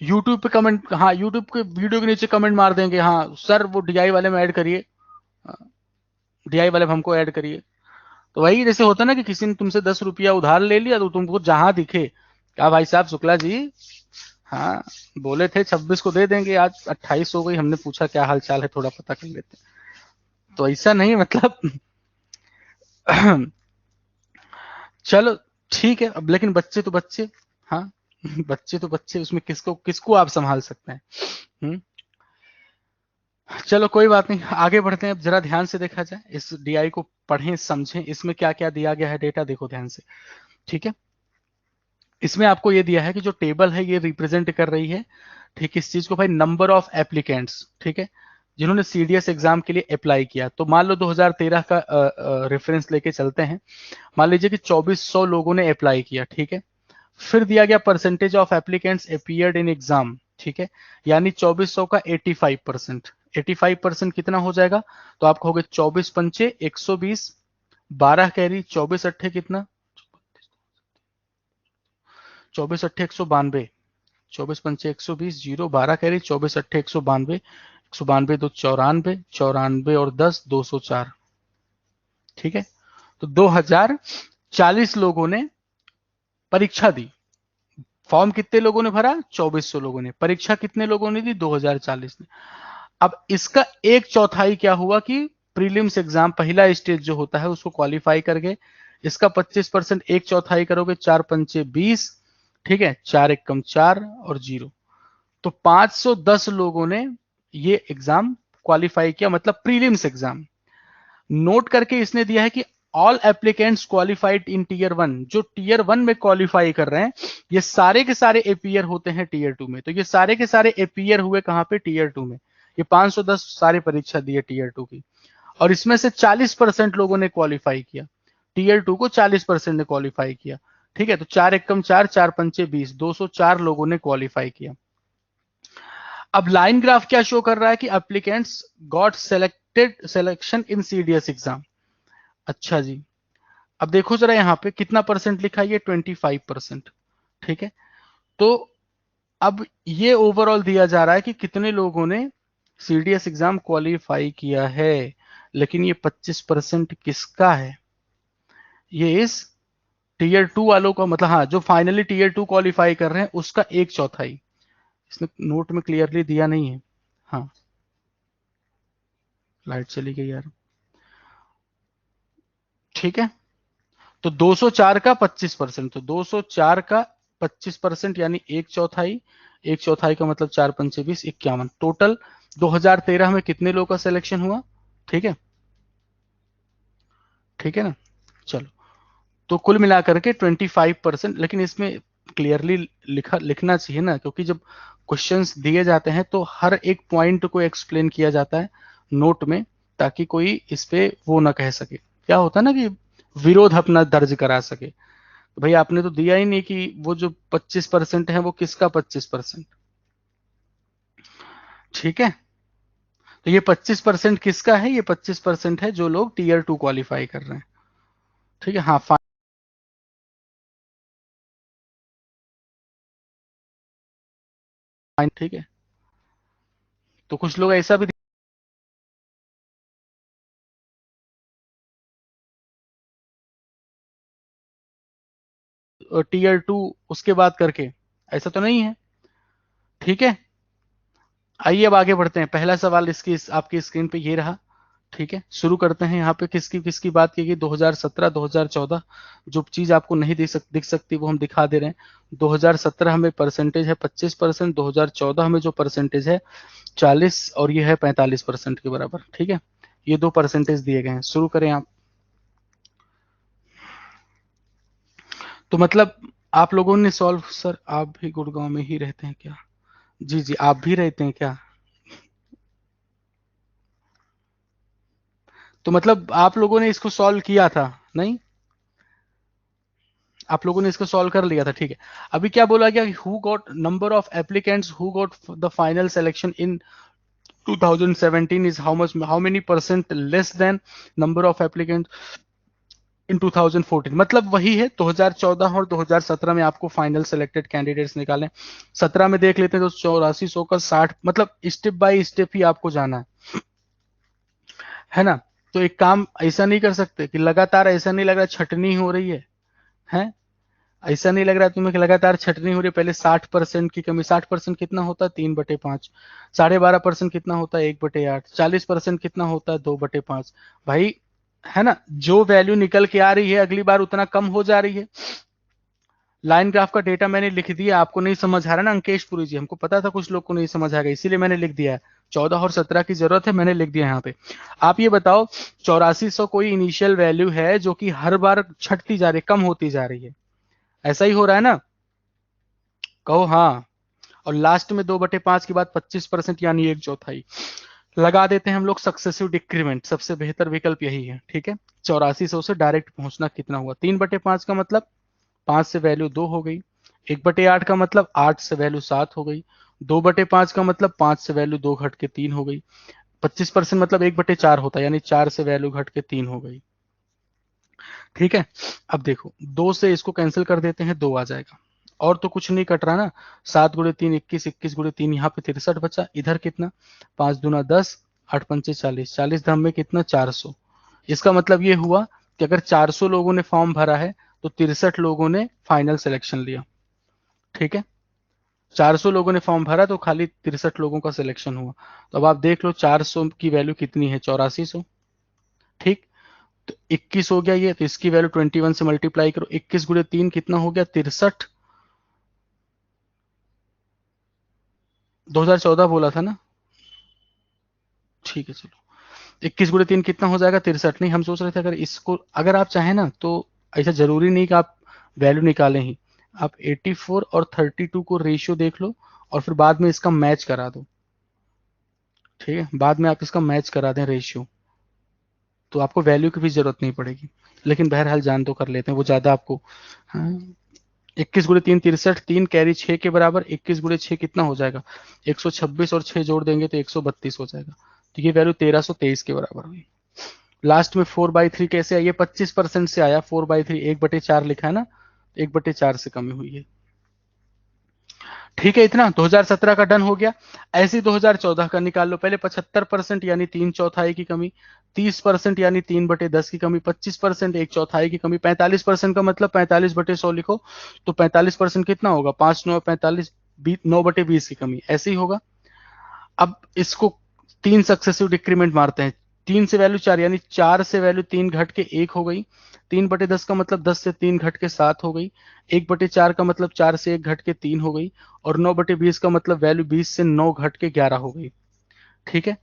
यूट्यूब पे कमेंट, हाँ यूट्यूब के वीडियो के नीचे कमेंट मार देंगे, हाँ सर वो DI वाले में ऐड करिए, DI वाले में हमको ऐड करिए। तो वही जैसे होता ना कि किसी ने तुमसे 10 रुपया उधार ले लिया, तो तुमको जहां दिखे, क्या भाई साहब शुक्ला जी, हाँ बोले थे 26 को दे देंगे, आज 28 हो गई, हमने पूछा क्या हाल चाल है, थोड़ा पता कर लेते हैं। तो ऐसा नहीं मतलब चलो ठीक है, अब लेकिन बच्चे तो बच्चे, हाँ बच्चे तो बच्चे, उसमें किसको किसको आप संभाल सकते हैं। चलो कोई बात नहीं, आगे बढ़ते हैं। अब जरा ध्यान से देखा जाए, इस DI को पढ़ें समझें, इसमें क्या क्या दिया गया है डेटा, देखो ध्यान से, ठीक है। इसमें आपको ये दिया है कि जो टेबल है ये रिप्रेजेंट कर रही है, ठीक है, इस चीज को भाई, नंबर ऑफ एप्लीकेंट्स, ठीक है, जिन्होंने CDS एग्जाम के लिए अप्लाई किया। तो मान लो 2013 का रेफरेंस लेके चलते हैं, मान लीजिए कि 2400 लोगों ने अप्लाई किया, ठीक है। फिर दिया गया percentage of applicants appeared in exam, ठीक है, यानी 2400 का 85%, 85% कितना हो जाएगा, तो आपको हो गए 24 पंचे 120, 12 कैरी, 24 अट्ठे कितना, 24 अट्ठे 192, 24 पंचे 120, 0 12 कैरी, 24 अट्ठे 192, 192 दो 94, 94 और 10 204, ठीक है। तो 2040 लोगों ने परीक्षा दी, फॉर्म कितने लोगों ने भरा, 2400 लोगों ने, परीक्षा कितने लोगों ने दी, 2040 ने। अब इसका एक चौथाई क्या हुआ कि प्रीलिम्स एग्जाम पहला स्टेज जो होता है उसको क्वालिफाई करके, इसका 25%, एक चौथाई करोगे, 4 पंचे 20, ठीक है, 4 एकम 4 और 0, तो 510 लोगों ने ये एग्जाम क्वालिफाई किया, मतलब प्रीलिम्स एग्जाम। नोट करके इसने दिया है कि all applicants qualified in tier 1, जो टीयर 1 में क्वालिफाई कर रहे हैं ये सारे के सारे एपीयर होते हैं टीयर 2 में। तो ये सारे के सारे एपीयर हुए कहां पे, टीयर 2 में। ये 510 सारे परीक्षा दिए टीयर 2 की, और इसमें से 40% लोगों ने क्वालिफाई किया। टीयर 2 को 40% ने क्वालिफाई किया। ठीक है, तो 4 एकम 4, 4 पंचे 20, 204 लोगों ने क्वालिफाई किया। अब लाइन ग्राफ क्या शो कर रहा है कि applicants got selection in CDS exam. अच्छा जी, अब देखो जरा यहां पे कितना परसेंट लिखा है, ये 25%। ठीक है, तो अब ये ओवरऑल दिया जा रहा है कि कितने लोगों ने सीडीएस एग्जाम क्वालिफाई किया है, लेकिन ये 25% किसका है, ये इस टीयर 2 वालों का, मतलब हाँ, जो फाइनली टीयर 2 क्वालिफाई कर रहे हैं उसका एक चौथाई। इसने नोट में क्लियरली दिया नहीं है। हाँ, लाइट चली गई यार। ठीक है, तो 204 का 25%, तो 204 का 25% यानी एक चौथाई। एक चौथाई का मतलब 4 पंचे 20, 51 टोटल। 2013 में कितने लोगों का सिलेक्शन हुआ? ठीक है, ठीक है ना। चलो, तो कुल मिलाकर के 25%, लेकिन इसमें क्लियरली लिखना चाहिए ना, क्योंकि जब क्वेश्चंस दिए जाते हैं तो हर एक पॉइंट को एक्सप्लेन किया जाता है नोट में, ताकि कोई इस पे वो ना कह सके, क्या होता है ना कि विरोध अपना दर्ज करा सके। तो भाई आपने तो दिया ही नहीं कि वो जो 25% है वो किसका 25%। ठीक है, तो ये 25% किसका है, ये 25% है जो लोग टीयर 2 क्वालिफाई कर रहे हैं। ठीक है, हाँ फाइन। ठीक है, तो कुछ लोग ऐसा भी टीयर 2 उसके बाद करके, ऐसा तो नहीं है। ठीक है, आइए अब आगे बढ़ते हैं। पहला सवाल इसकी आपकी स्क्रीन पे ये रहा। ठीक है, शुरू करते हैं। यहाँ पे किसकी किसकी बात की गई, 2017 2014। जो चीज आपको नहीं दिख सकती वो हम दिखा दे रहे हैं। 2017 हमें परसेंटेज है 25%, 2014 हमें जो परसेंटेज है 40, और ये है 45% के बराबर। ठीक है, ये दो परसेंटेज दिए गए हैं। शुरू करें आप। तो मतलब आप लोगों ने सॉल्व, सर आप भी गुड़गांव में ही रहते हैं क्या? जी जी, आप भी रहते हैं क्या? तो मतलब आप लोगों ने इसको सॉल्व किया था? नहीं, आप लोगों ने इसको सॉल्व कर लिया था। ठीक है, अभी क्या बोला गया, who got number of applicants who got the final selection in 2017 is how much, how many percent less than number of applicants in 2014। मतलब वही है, 2014 और 2017 में आपको फाइनल सिलेक्टेड कैंडिडेट्स निकाले। 17 में देख लेते हैं तो 8400 का 60, मतलब स्टेप बाय स्टेप ही आपको जाना है ना। तो एक काम ऐसा नहीं कर सकते कि लगातार, ऐसा नहीं लग रहा छटनी हो रही है? ऐसा नहीं लग रहा तुम्हें कि लगातार छटनी हो रही है। पहले 60% की कमी, 60% कितना होता है, 3/5। 12.5% कितना होता है, 1/8। 40% कितना होता है, 2/5। भाई, है ना, जो वैल्यू निकल के आ रही है अगली बार उतना कम हो जा रही है। लाइन ग्राफ का डेटा मैंने लिख दिया, आपको नहीं समझ आ रहा ना अंकेश पुरी जी, हमको पता था कुछ लोग को नहीं समझ आएगा, इसीलिए मैंने लिख दिया है। 14 और 17 की जरूरत है, मैंने लिख दिया यहाँ पे। आप ये बताओ, 8400 कोई इनिशियल वैल्यू है जो कि हर बार छटती जा रही है, कम होती जा रही है, ऐसा ही हो रहा है ना? कहो हाँ। और लास्ट में 2/5 के बाद 25% यानी एक चौथाई लगा देते हैं हम लोग सक्सेसिव डिक्रीमेंट। सबसे बेहतर विकल्प यही है। ठीक है, 8400 से डायरेक्ट पहुंचना कितना हुआ, 3/5 का मतलब 5 से वैल्यू 2 हो गई। 1/8 का मतलब 8 से वैल्यू 7 हो गई। 2/5 का मतलब 5 से वैल्यू 2 घट के 3 हो गई। 25% मतलब 1/4 होता है, यानी 4 से वैल्यू घट के 3 हो गई। ठीक है, अब देखो 2 से इसको कैंसिल कर देते हैं, 2 आ जाएगा, और तो कुछ नहीं कट रहा ना। 7 × 3 21, 21 × 3 यहाँ पे 63 बचा, इधर कितना, 5 × 2 = 10, 8 × 5 = 40, 40 धाम में कितना, 400। इसका मतलब ये हुआ कि अगर 400 लोगों ने फॉर्म भरा है तो 63 लोगों ने फाइनल सिलेक्शन लिया। ठीक है, 400 लोगों ने फॉर्म भरा तो खाली 63 लोगों का सिलेक्शन हुआ। तो अब आप देख लो 400 की वैल्यू कितनी है, 8400। ठीक, तो 21 हो गया ये, तो इसकी वैल्यू 21 से मल्टीप्लाई करो, 21 × 3 कितना हो गया, 63। 2014 बोला था ना, ठीक है चलो। 21 × 3 कितना हो जाएगा, 63। नहीं हम सोच रहे थे अगर इसको, अगर आप चाहें ना तो ऐसा जरूरी नहीं कि आप वैल्यू निकालें ही, आप 84 और 32 को रेशियो देख लो और फिर बाद में इसका मैच करा दो, ठीक है, बाद में आप इसका मैच करा दें रेशियो, तो आपको वैल्यू की भी जरूरत नहीं पड़ेगी। लेकिन बहरहाल जान तो कर लेते हैं, वो ज्यादा आपको। हाँ, 21 × 3 63, 3 कैरी 6 के बराबर, 21 × 6 कितना हो जाएगा, 126 और 6 जोड़ देंगे तो 132 हो जाएगा। तो ये वैल्यू 1323 के बराबर हुई। लास्ट में 4/3 कैसे आया, ये 25% से आया, 4/3 1/4 लिखा है ना, 1/4 से कमी हुई है। ठीक है, इतना 2017 का डन हो गया। ऐसे ही 2014 का निकाल लो। पहले 75% यानी 3/4 की कमी, 30% यानी 3/10 की कमी, 25% 1/4 की कमी, 45% का मतलब 45/100 लिखो, तो 45% कितना होगा, 5 9 45, 9/20 की कमी, ऐसे ही होगा। अब इसको तीन सक्सेसिव डिक्रीमेंट मारते हैं, 3 से वैल्यू 4 यानी 4 से वैल्यू 3 घट के 1 हो गई, 3/10 का मतलब 10 से 3 घट के 7 हो गई, 1/4 का मतलब 4 से 1 घट के 3 हो गई, और 9/20 का मतलब वैल्यू 20 से 9 घट के 11 हो गई। ठीक है,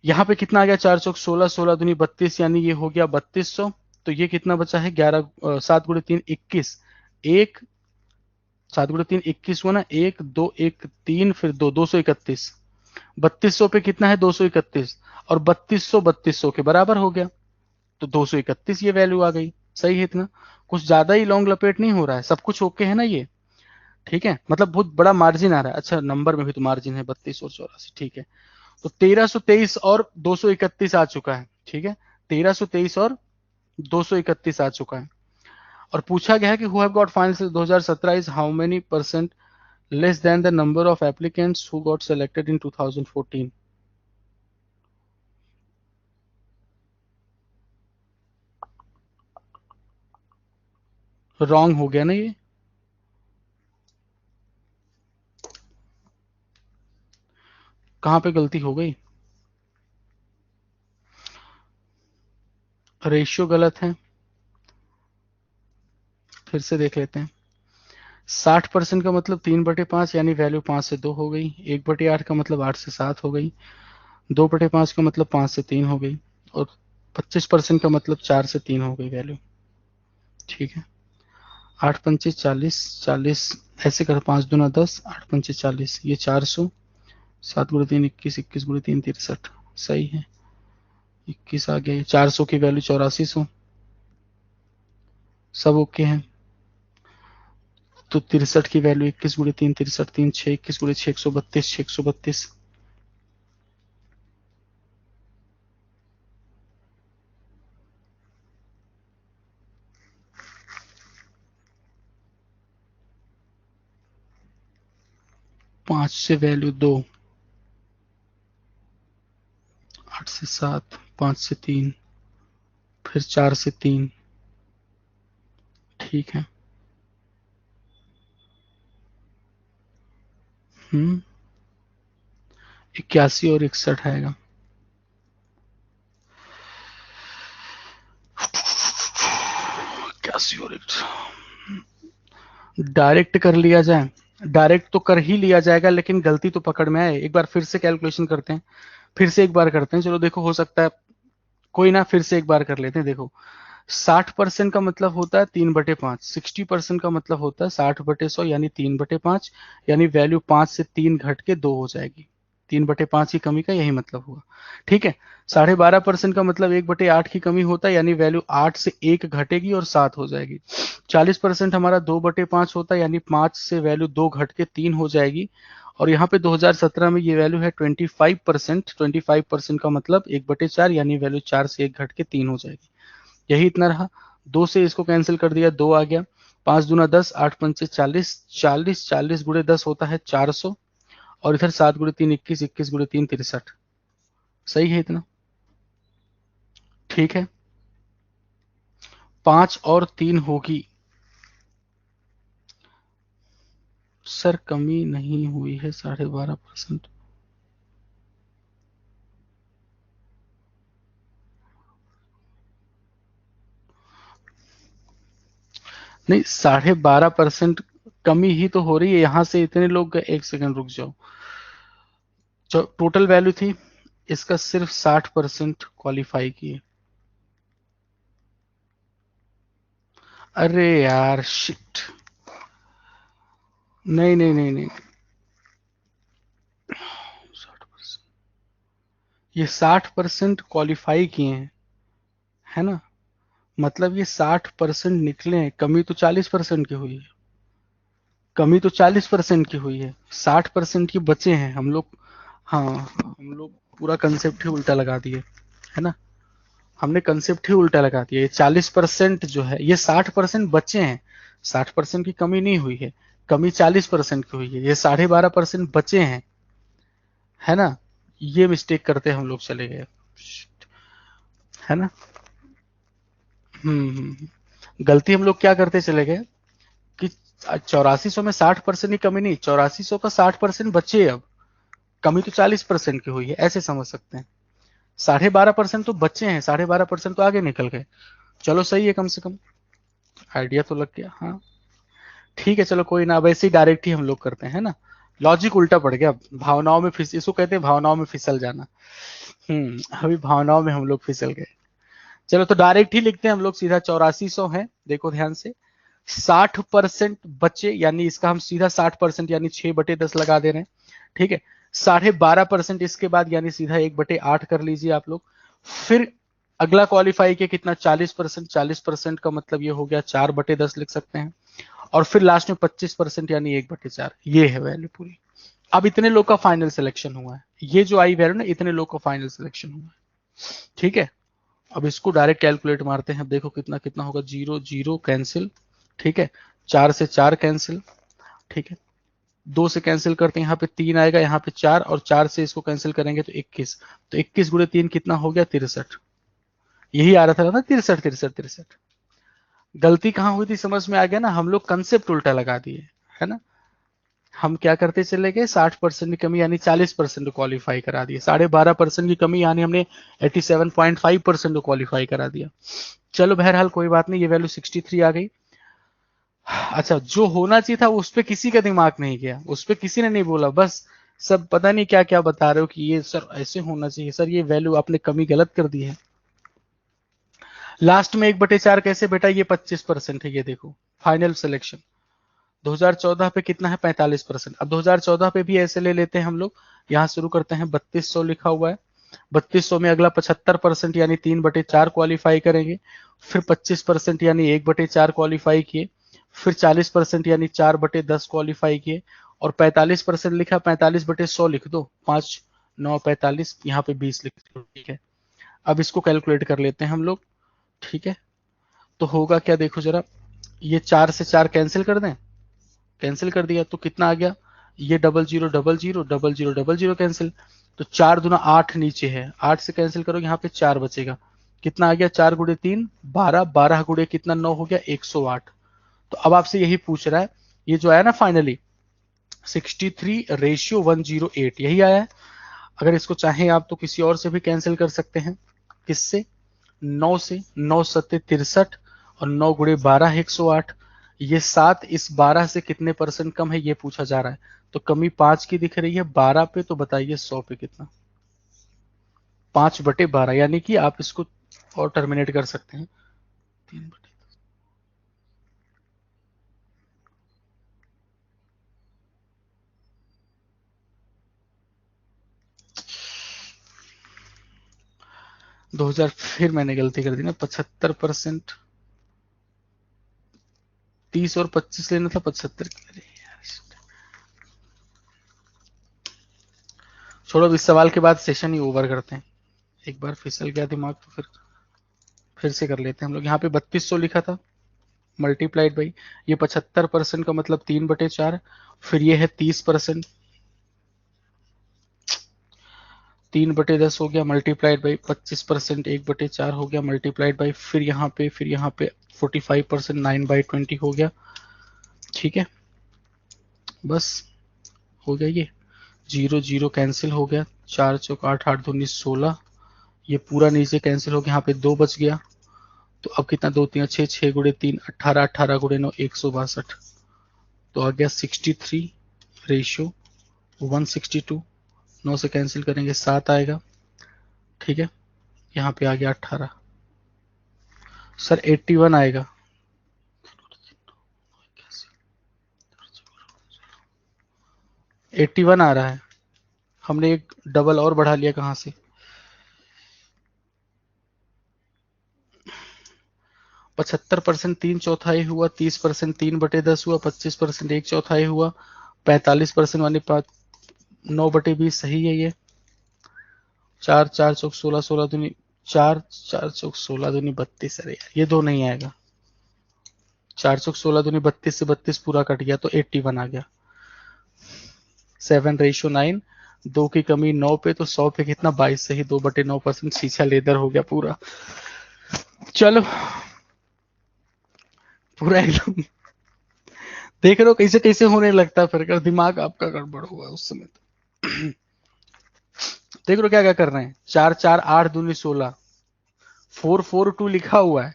यहाँ पे कितना आ गया, 4 चौक 16, 16 दूनी 32 यानी ये हो गया 3200। तो ये कितना बचा है, 11 7 × 3 21, एक 7 × 3 21 हुआ ना, 1 2 1 3 फिर 2 231, 3200 पे कितना है, 231, और 3200 3200 के बराबर हो गया, तो 231 ये वैल्यू आ गई। सही है इतना, कुछ ज्यादा ही लॉन्ग लपेट नहीं हो रहा है, सब कुछ ओके है ना ये। ठीक है, मतलब बहुत बड़ा मार्जिन आ रहा है, अच्छा नंबर में भी तो मार्जिन है, 32 और 84, ठीक है। तो 1323 और 231 आ चुका है, ठीक है, 1323 और 231 आ चुका है। और पूछा गया है कि who have got final 2017 is how many percent less then the number of applicants who got selected in 2014। Wrong हो गया ना ये, कहां पे गलती हो गई, रेशियो गलत है, फिर से देख लेते हैं। 60% का मतलब 3/5 यानी वैल्यू 5 से 2 हो गई, 1/8 का मतलब 8 से 7 हो गई, 2/5 का मतलब 5 से 3 हो गई, और 25% का मतलब 4 से 3 हो गई वैल्यू। ठीक है, 8 पंचे 40, 40 ऐसे कर, 5 दूना 10, 8 पंचे 40, ये 400, 7 × 3 21, 21 × 3 63, सही है, 21 आ गया, 400 की वैल्यू 8400, सब ओके है। तो 63 की वैल्यू 21 × 3 63, 3 6, 21 × 6 132, 632, 5 से वैल्यू 2, 8 से 7, 5 से 3, फिर 4 से 3, ठीक है। 81 और 61 आएगा, इक्यासी और डायरेक्ट कर लिया जाए, डायरेक्ट तो कर ही लिया जाएगा, लेकिन गलती तो पकड़ में आए, एक बार फिर से कैलकुलेशन करते हैं, फिर से एक बार करते हैं, चलो देखो हो सकता है, कोई ना, फिर से एक बार कर लेते हैं। देखो 60% का मतलब होता है 3/5, 60% का मतलब होता है 60/100 यानी 3/5, यानी वैल्यू 5 से 3 घट के 2 हो जाएगी, 3/5 की कमी का यही मतलब हुआ। ठीक है, 12.5% का मतलब 1/8 की कमी होता है, यानी वैल्यू 8 से 1 घटेगी और 7 हो जाएगी। 40% हमारा 2/5 होता है, यानी 5 से वैल्यू 2 घट के 3 हो जाएगी। और यहाँ पे 2017 में ये वैल्यू है 25%, 25% का मतलब 1/4 यानी वैल्यू 4 से 1 घट के 3 हो जाएगी। यही इतना रहा, 2 से इसको कैंसिल कर दिया, 2 आ गया, 5 दूना 10, 8 पंचे 40, 40 40 × 10 होता है 400, और इधर 7 × 3 21, 21 × 3 63, सही है इतना। ठीक है, 5 और 3 होगी, सर कमी नहीं हुई है 12.5%। नहीं 12.5% कमी ही तो हो रही है, यहां से इतने लोग गए, एक सेकंड रुक जाओ, जो टोटल वैल्यू थी इसका सिर्फ 60% क्वालिफाई किए। अरे यार शिट, नहीं नहीं नहीं नहीं, 60%, ये 60% क्वालिफाई किए हैं, है ना, मतलब ये 60% निकले हैं, कमी तो 40% की हुई है, कमी तो 40% की हुई है, 60% की बचे हैं हम लोग। हाँ, हम लोग पूरा कंसेप्ट ही उल्टा लगा दिए, है ना, हमने कंसेप्ट ही उल्टा लगा दिया। ये 40% जो है, ये 60% बचे हैं, 60% की कमी नहीं हुई है, कमी 40% की हुई है, ये 12.5% बचे हैं, है ना, ये मिस्टेक करते हम लोग चले गए, है ना। गलती हम लोग क्या करते चले गए कि 8400 में 60% की कमी नहीं, 8400 का 60% बचे, अब कमी तो 40% की हुई है, ऐसे समझ सकते हैं। 12.5% तो बचे हैं, 12.5% तो आगे निकल गए, चलो सही है, कम से कम आइडिया तो लग गया। हाँ ठीक है, चलो कोई ना, वैसे ही डायरेक्ट ही हम लोग करते हैं ना, लॉजिक उल्टा पड़ गया, भावनाओं में फिस, इसको कहते हैं भावनाओं में फिसल जाना। अभी भावनाओं में हम लोग फिसल गए। चलो तो डायरेक्ट ही लिखते हैं हम लोग सीधा, 8400 है, देखो ध्यान से, 60% बचे, यानी इसका हम सीधा 60% यानी 6/10 लगा दे रहे हैं, ठीक है। 12.5% इसके बाद, यानी सीधा 1/8 कर लीजिए आप लोग। फिर अगला क्वालिफाई के कितना, 40%, 40% का मतलब ये हो गया 4/10 लिख सकते हैं। और फिर लास्ट में 25% यानी 1/4, ये है वैल्यू पूरी। अब इतने लोग का फाइनल सिलेक्शन हुआ है, ये जो आई वैल्यू ना, इतने लोग का फाइनल सिलेक्शन हुआ है, ठीक है। अब इसको डायरेक्ट कैलकुलेट मारते हैं, देखो कितना कितना होगा, 0 0 कैंसिल, ठीक है, 4 से 4 कैंसिल, ठीक है, 2 से कैंसिल करते हैं, यहाँ पे 3 आएगा, यहाँ पे 4, और 4 से इसको कैंसिल करेंगे तो 21, तो 21 गुणे 3 कितना हो गया, 63, यही आ रहा था ना, 63 63 63। गलती कहाँ हुई थी समझ में आ गया ना, हम लोग कंसेप्ट उल्टा लगा दिए, है ना। हम क्या करते चले गए, 60% की कमी यानी 40% क्वालिफाई करा दिए, 12.5% की कमी यानी हमने 87.5% क्वालिफाई करा दिया। चलो बहरहाल कोई बात नहीं, ये वैल्यू 63 आ गई। अच्छा, जो होना चाहिए था उस पर किसी का दिमाग नहीं गया, उस पर किसी ने नहीं बोला, बस सब पता नहीं क्या क्या बता रहे हो कि ये सर ऐसे होना चाहिए, सर ये वैल्यू आपने कमी गलत कर दी है। लास्ट में 1/4 कैसे बेटा, ये 25% है, ये देखो फाइनल सिलेक्शन। 2014 पे कितना है, 45%। अब 2014 पे भी ऐसे ले लेते हैं हम लोग, यहाँ शुरू करते हैं, 3200 लिखा हुआ है, 3200 में अगला 75% यानी 3/4 क्वालिफाई करेंगे, फिर 25% यानी 1/4 क्वालिफाई किए, फिर 40% यानी 4/10 क्वालिफाई किए, और 45% लिखा, 45/100 लिख दो, 5 9 45, यहाँ पे 20 लिख दो, ठीक है। अब इसको कैलकुलेट कर लेते हैं हम लोग, ठीक है। तो होगा क्या देखो जरा, ये 4 से 4 कैंसिल कर दें, कैंसिल कर दिया तो कितना आ गया, ये 00000000 कैंसिल, तो 4×2 = 8 नीचे है, 8 से कैंसिल करो, यहाँ पे 4 बचेगा, कितना आ गया, 4 गुणे 3 12, 12 गुणे कितना 9 हो गया 108। तो अब आपसे यही पूछ रहा है, ये जो आया ना फाइनली 63:108, यही आया है। अगर इसको चाहें आप तो किसी और से भी कैंसिल कर सकते हैं, किससे, 9 से, 9 सत्ते 63, और 9 गुणे 12 108, ये 7 इस 12 से कितने परसेंट कम है ये पूछा जा रहा है, तो कमी 5 की दिख रही है 12 पे, तो बताइए 100 पे कितना, 5/12, यानी कि आप इसको और टर्मिनेट कर सकते हैं, 3/10। 2000, फिर मैंने गलती कर दी ना, 75%, 30 और 25 लेना था, 75 की, छोड़ो, इस सवाल के बाद सेशन ही ओवर करते हैं, एक बार फिसल गया दिमाग तो फिर से कर लेते हैं हम लोग। यहाँ पे 3200 लिखा था, मल्टीप्लाइड बाई ये 75% का मतलब 3/4, फिर ये है 30%, 3/10 हो गया, मल्टीप्लाइड बाई 25%, 1/4 हो गया, मल्टीप्लाइड बाई फिर यहाँ पे 45%, 9/20 हो गया, ठीक है। बस हो गया, ये 0 0 कैंसिल हो गया, 4 चौक 8 8 दूनी 16, ये पूरा नीचे कैंसिल हो गया, यहाँ पे 2 बच गया, तो अब कितना, 2 3 6, 6 गुणे 3 18, 18 गुणे 9 162, तो आ गया 63:162, 9 से कैंसिल करेंगे 7 आएगा, ठीक है। यहाँ पे आ गया 18 सर, 81 आएगा। 81 आ रहा है, हमने एक डबल और बढ़ा लिया कहाँ से। 75% 3/4 हुआ, 30% 3/10 हुआ, 25% 1/4 हुआ, 45% वाली 9/20 सही है ये। 4 4 चौक 16, 16 दूनी 4, 4 चौक 16 दूनी 32। अरे यार ये दो नहीं आएगा। 4 चौक 16 दूनी 32 से 32 पूरा कट गया तो 81 आ गया। 7:9, 2 की कमी 9 पे, तो 100 पे कितना 22 से ही 2/9% शीशा लेदर हो गया पूरा। चलो पूरा एकदम देख रहे हो कैसे कैसे होने लगता है, फिर दिमाग आपका गड़बड़ हुआ उस समय तो। देख रहे हो क्या क्या कर रहे हैं। 4 4 8 दूनी 16, 442 लिखा हुआ है।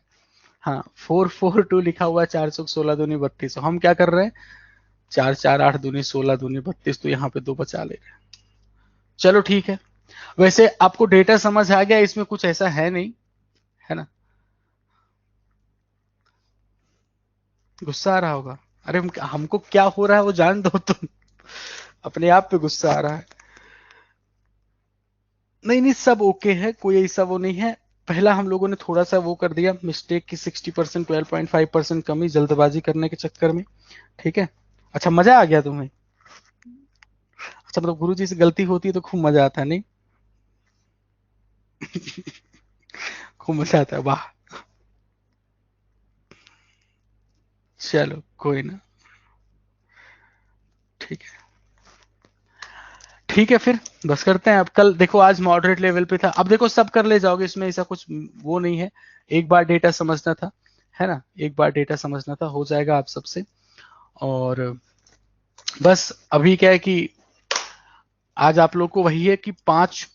हाँ 442 लिखा हुआ है, 4 चौक 16 दूनी 32। हम क्या कर रहे हैं, 4 4 8 दूनी 16 दूनी 32, तो यहाँ पे 2 बचा ले रहे हैं। चलो ठीक है। वैसे आपको डेटा समझ आ गया, इसमें कुछ ऐसा है नहीं, है ना। गुस्सा आ रहा होगा, अरे हमको क्या हो रहा है वो जान दो तुम। अपने आप पे गुस्सा आ रहा है। नहीं नहीं सब ओके है, कोई ऐसा वो नहीं है। पहला हम लोगों ने थोड़ा सा वो कर दिया मिस्टेक की, 60% 12.5% कमी जल्दबाजी करने के चक्कर में, ठीक है। अच्छा मजा आ गया तुम्हें। अच्छा मतलब गुरु जी से गलती होती है तो खूब मजा आता है नहीं। खूब मजा आता है, वाह। चलो कोई ना, ठीक है। ठीक है फिर बस करते हैं अब। कल देखो आज मॉडरेट लेवल पे था, अब देखो सब कर ले जाओगे, इसमें ऐसा कुछ वो नहीं है। एक बार डेटा समझना था, है ना, एक बार डेटा समझना था, हो जाएगा आप सबसे। और बस अभी क्या है कि आज आप लोग को वही है कि 5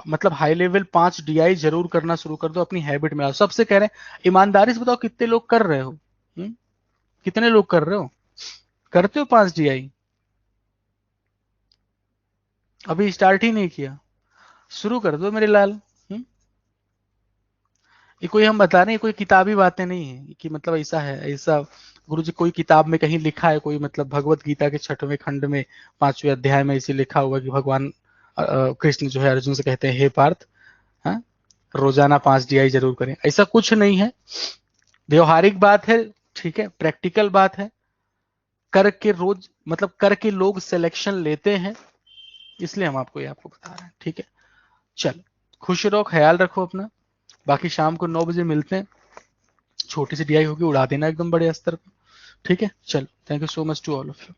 मतलब हाई लेवल 5 डीआई जरूर करना शुरू कर दो, अपनी हैबिट में आओ। सबसे कह रहे हैं ईमानदारी से बताओ कितने लोग कर रहे हो। कितने लोग कर रहे हो, करते हो 5 डीआई। अभी स्टार्ट ही नहीं किया, शुरू कर दो मेरे लाल। ये कोई हम बता रहे हैं, कोई किताबी बातें नहीं है कि मतलब ऐसा है ऐसा। गुरु जी कोई किताब में कहीं लिखा है, कोई मतलब भगवत गीता के 6वें खंड में 5वें अध्याय में इसे लिखा हुआ कि भगवान कृष्ण जो है अर्जुन से कहते हैं हे पार्थ, हाँ, रोजाना 5 डीआई जरूर करें, ऐसा कुछ नहीं है। व्यवहारिक बात है, ठीक है, प्रैक्टिकल बात है। करके रोज मतलब करके लोग सिलेक्शन लेते हैं, इसलिए हम आपको ये आपको बता रहे हैं, ठीक है। चलो खुश रहो, ख्याल रखो अपना। बाकी शाम को 9 बजे मिलते हैं। छोटी सी डीआई होगी, उड़ा देना एकदम बड़े स्तर पर, ठीक है। चलो thank you so much to all of you.